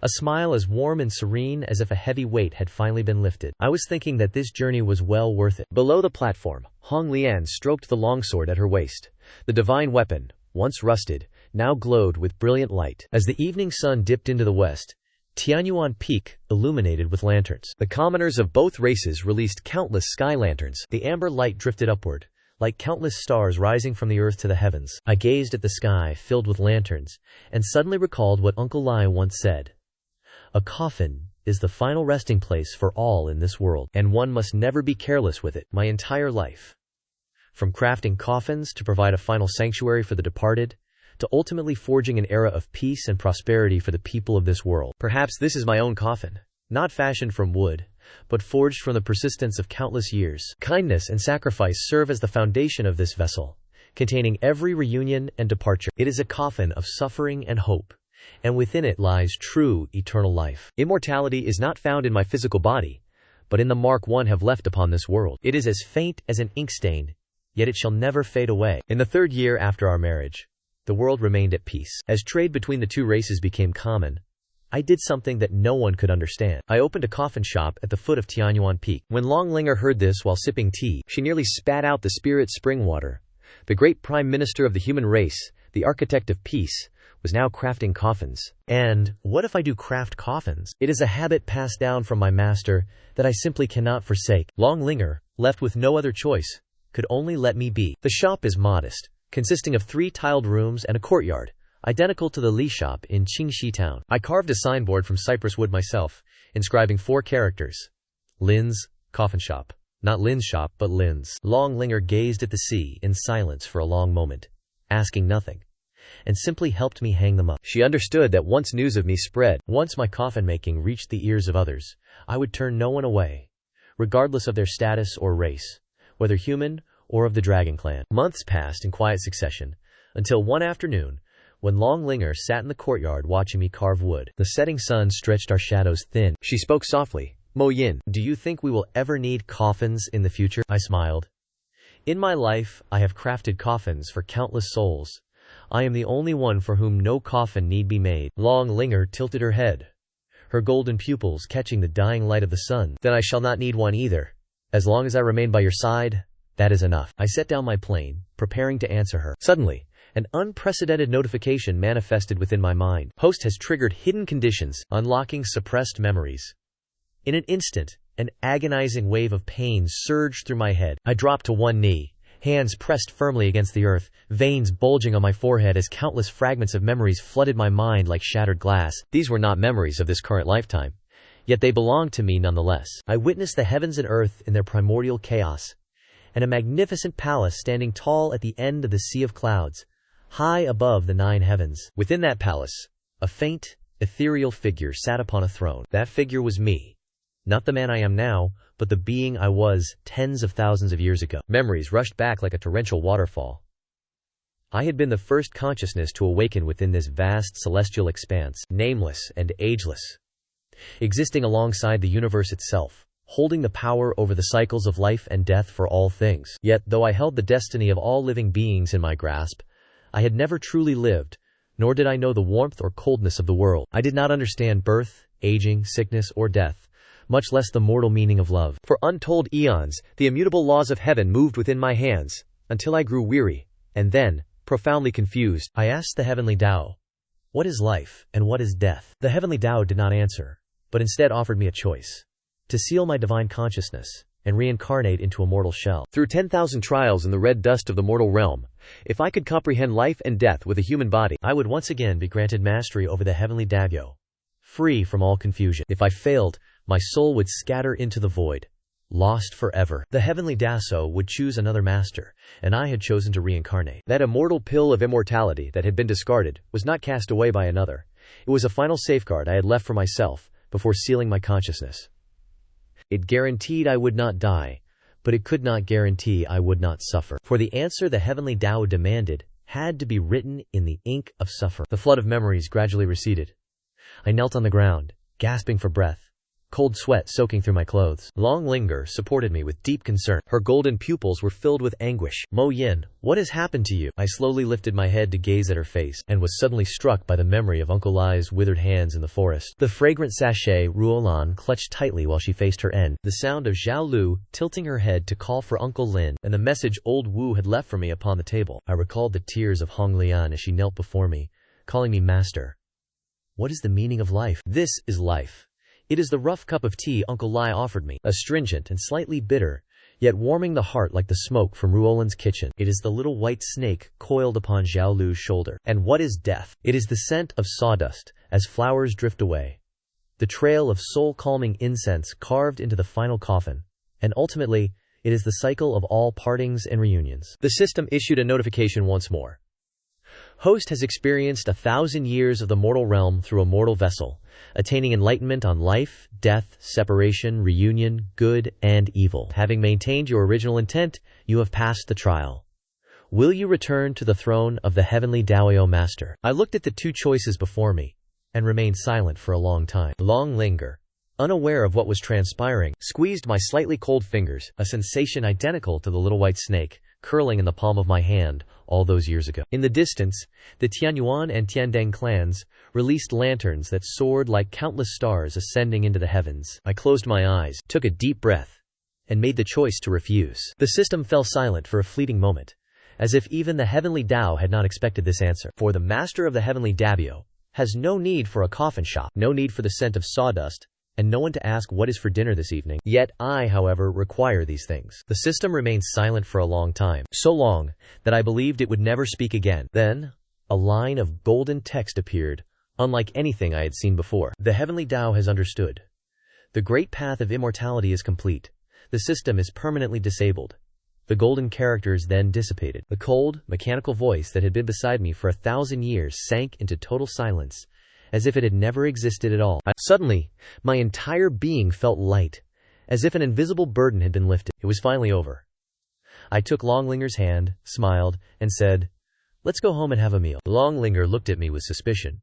Speaker 1: A smile as warm and serene as if a heavy weight had finally been lifted. I was thinking that this journey was well worth it. Below the platform, Hong Lian stroked the longsword at her waist. The divine weapon, once rusted, now glowed with brilliant light. As the evening sun dipped into the west, Tianyuan Peak illuminated with lanterns. The commoners of both races released countless sky lanterns. The amber light drifted upward, like countless stars rising from the earth to the heavens. I gazed at the sky filled with lanterns, and suddenly recalled what Uncle Lai once said. A coffin is the final resting place for all in this world, and one must never be careless with it. My entire life, from crafting coffins to provide a final sanctuary for the departed, to ultimately forging an era of peace and prosperity for the people of this world. Perhaps this is my own coffin, not fashioned from wood, but forged from the persistence of countless years. Kindness and sacrifice serve as the foundation of this vessel, containing every reunion and departure. It is a coffin of suffering and hope, and within it lies true eternal life. Immortality is not found in my physical body, but in the mark one have left upon this world. It is as faint as an ink stain, yet it shall never fade away. In the 3rd year after our marriage, the world remained at peace. As trade between the two races became common, I did something that no one could understand. I opened a coffin shop at the foot of Tianyuan Peak. When Longlinger heard this while sipping tea, she nearly spat out the spirit spring water. The great prime minister of the human race, the architect of peace, was now crafting coffins. And what if I do craft coffins? It is a habit passed down from my master that I simply cannot forsake. Longlinger, left with no other choice, could only let me be. The shop is modest, consisting of 3 tiled rooms and a courtyard, identical to the Li shop in Qingxi town. I carved a signboard from cypress wood myself, inscribing 4 characters. Lin's coffin shop. Not Lin's shop, but Lin's. Longlinger gazed at the sea in silence for a long moment, asking nothing, and simply helped me hang them up. She understood that once news of me spread, once my coffin making reached the ears of others, I would turn no one away, regardless of their status or race, whether human or of the Dragon Clan. Months passed in quiet succession, until one afternoon, when Longlinger sat in the courtyard watching me carve wood. The setting sun stretched our shadows thin. She spoke softly. Mo Yin, do you think we will ever need coffins in the future? I smiled. In my life, I have crafted coffins for countless souls. I am the only one for whom no coffin need be made. Longlinger tilted her head, her golden pupils catching the dying light of the sun. Then I shall not need one either. As long as I remain by your side, that is enough. I set down my plane, preparing to answer her. Suddenly, an unprecedented notification manifested within my mind. Host has triggered hidden conditions, unlocking suppressed memories. In an instant, an agonizing wave of pain surged through my head. I dropped to one knee, hands pressed firmly against the earth, veins bulging on my forehead as countless fragments of memories flooded my mind like shattered glass. These were not memories of this current lifetime, yet they belonged to me nonetheless. I witnessed the heavens and earth in their primordial chaos, and a magnificent palace standing tall at the end of the sea of clouds, high above the 9 heavens. Within that palace, a faint, ethereal figure sat upon a throne. That figure was me. Not the man I am now, but the being I was tens of thousands of years ago. Memories rushed back like a torrential waterfall. I had been the first consciousness to awaken within this vast celestial expanse, nameless and ageless, existing alongside the universe itself, holding the power over the cycles of life and death for all things. Yet, though I held the destiny of all living beings in my grasp, I had never truly lived, nor did I know the warmth or coldness of the world. I did not understand birth, aging, sickness, or death, much less the mortal meaning of love. For untold eons, the immutable laws of heaven moved within my hands, until I grew weary, and then, profoundly confused, I asked the heavenly Tao, what is life, and what is death? The heavenly Tao did not answer, but instead offered me a choice: to seal my divine consciousness, and reincarnate into a mortal shell. Through 10,000 trials in the red dust of the mortal realm, if I could comprehend life and death with a human body, I would once again be granted mastery over the heavenly Dagyo, free from all confusion. If I failed, my soul would scatter into the void, lost forever. The heavenly Daso would choose another master, and I had chosen to reincarnate. That immortal pill of immortality that had been discarded was not cast away by another. It was a final safeguard I had left for myself before sealing my consciousness. It guaranteed I would not die, but it could not guarantee I would not suffer. For the answer the heavenly Tao demanded had to be written in the ink of suffering. The flood of memories gradually receded. I knelt on the ground, gasping for breath, cold sweat soaking through my clothes. Long Linger supported me with deep concern. Her golden pupils were filled with anguish. Mo Yin, what has happened to you? I slowly lifted my head to gaze at her face, and was suddenly struck by the memory of Uncle Lai's withered hands in the forest. The fragrant sachet Ruolan clutched tightly while she faced her end. The sound of Zhao Lu tilting her head to call for Uncle Lin, and the message old Wu had left for me upon the table. I recalled the tears of Hong Lian as she knelt before me, calling me master. What is the meaning of life? This is life. It is the rough cup of tea Uncle Lai offered me, astringent and slightly bitter, yet warming the heart like the smoke from Ruolan's kitchen. It is the little white snake coiled upon Zhao Lu's shoulder. And what is death? It is the scent of sawdust as flowers drift away, the trail of soul-calming incense carved into the final coffin, and ultimately, it is the cycle of all partings and reunions. The system issued a notification once more. Host has experienced 1,000 years of the mortal realm through a mortal vessel, attaining enlightenment on life, death, separation, reunion, good, and evil. Having maintained your original intent, you have passed the trial. Will you return to the throne of the heavenly Daoyo Master? I looked at the two choices before me, and remained silent for a long time. Long Linger, unaware of what was transpiring, squeezed my slightly cold fingers, a sensation identical to the little white snake, curling in the palm of my hand all those years ago. In the distance, the Tianyuan and Tiandeng clans released lanterns that soared like countless stars ascending into the heavens. I closed my eyes, took a deep breath, and made the choice to refuse. The system fell silent for a fleeting moment, as if even the heavenly Tao had not expected this answer. For the master of the heavenly Dabio has no need for a coffin shop, no need for the scent of sawdust, and no one to ask what is for dinner this evening. Yet I, however, require these things. The system remained silent for a long time, so long that I believed it would never speak again. Then, a line of golden text appeared, unlike anything I had seen before. The heavenly Tao has understood. The great path of immortality is complete. The system is permanently disabled. The golden characters then dissipated. The cold, mechanical voice that had been beside me for 1,000 years sank into total silence, as if it had never existed at all. Suddenly, my entire being felt light, as if an invisible burden had been lifted. It was finally over. I took Longlinger's hand, smiled, and said, "Let's go home and have a meal." Longlinger looked at me with suspicion,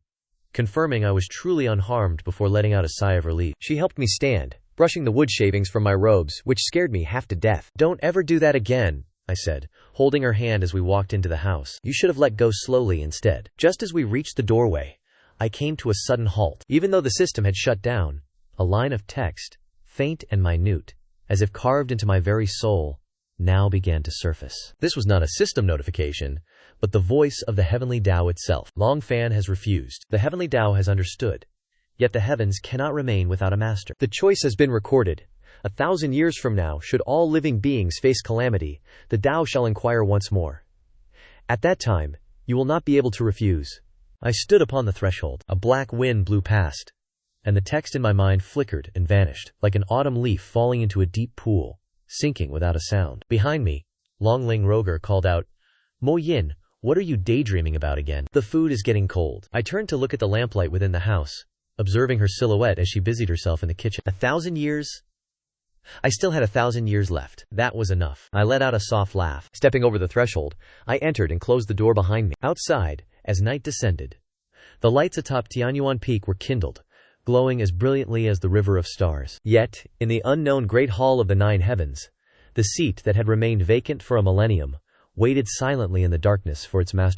Speaker 1: confirming I was truly unharmed before letting out a sigh of relief. She helped me stand, brushing the wood shavings from my robes, which scared me half to death. "Don't ever do that again," I said, holding her hand as we walked into the house. "You should have let go slowly instead." Just as we reached the doorway, I came to a sudden halt. Even though the system had shut down, a line of text, faint and minute, as if carved into my very soul, now began to surface. This was not a system notification, but the voice of the heavenly Tao itself. Long Fan has refused. The heavenly Tao has understood. Yet the heavens cannot remain without a master. The choice has been recorded. 1,000 years from now, should all living beings face calamity, the Tao shall inquire once more. At that time, you will not be able to refuse. I stood upon the threshold. A black wind blew past, and the text in my mind flickered and vanished, like an autumn leaf falling into a deep pool, sinking without a sound. Behind me, Longling Roger called out, "Mo Yin, what are you daydreaming about again? The food is getting cold." I turned to look at the lamplight within the house, observing her silhouette as she busied herself in the kitchen. 1,000 years? I still had 1,000 years left. That was enough. I let out a soft laugh. Stepping over the threshold, I entered and closed the door behind me. Outside, as night descended, the lights atop Tianyuan Peak were kindled, glowing as brilliantly as the river of stars. Yet, in the unknown Great Hall of the Nine Heavens, the seat that had remained vacant for a millennium waited silently in the darkness for its master's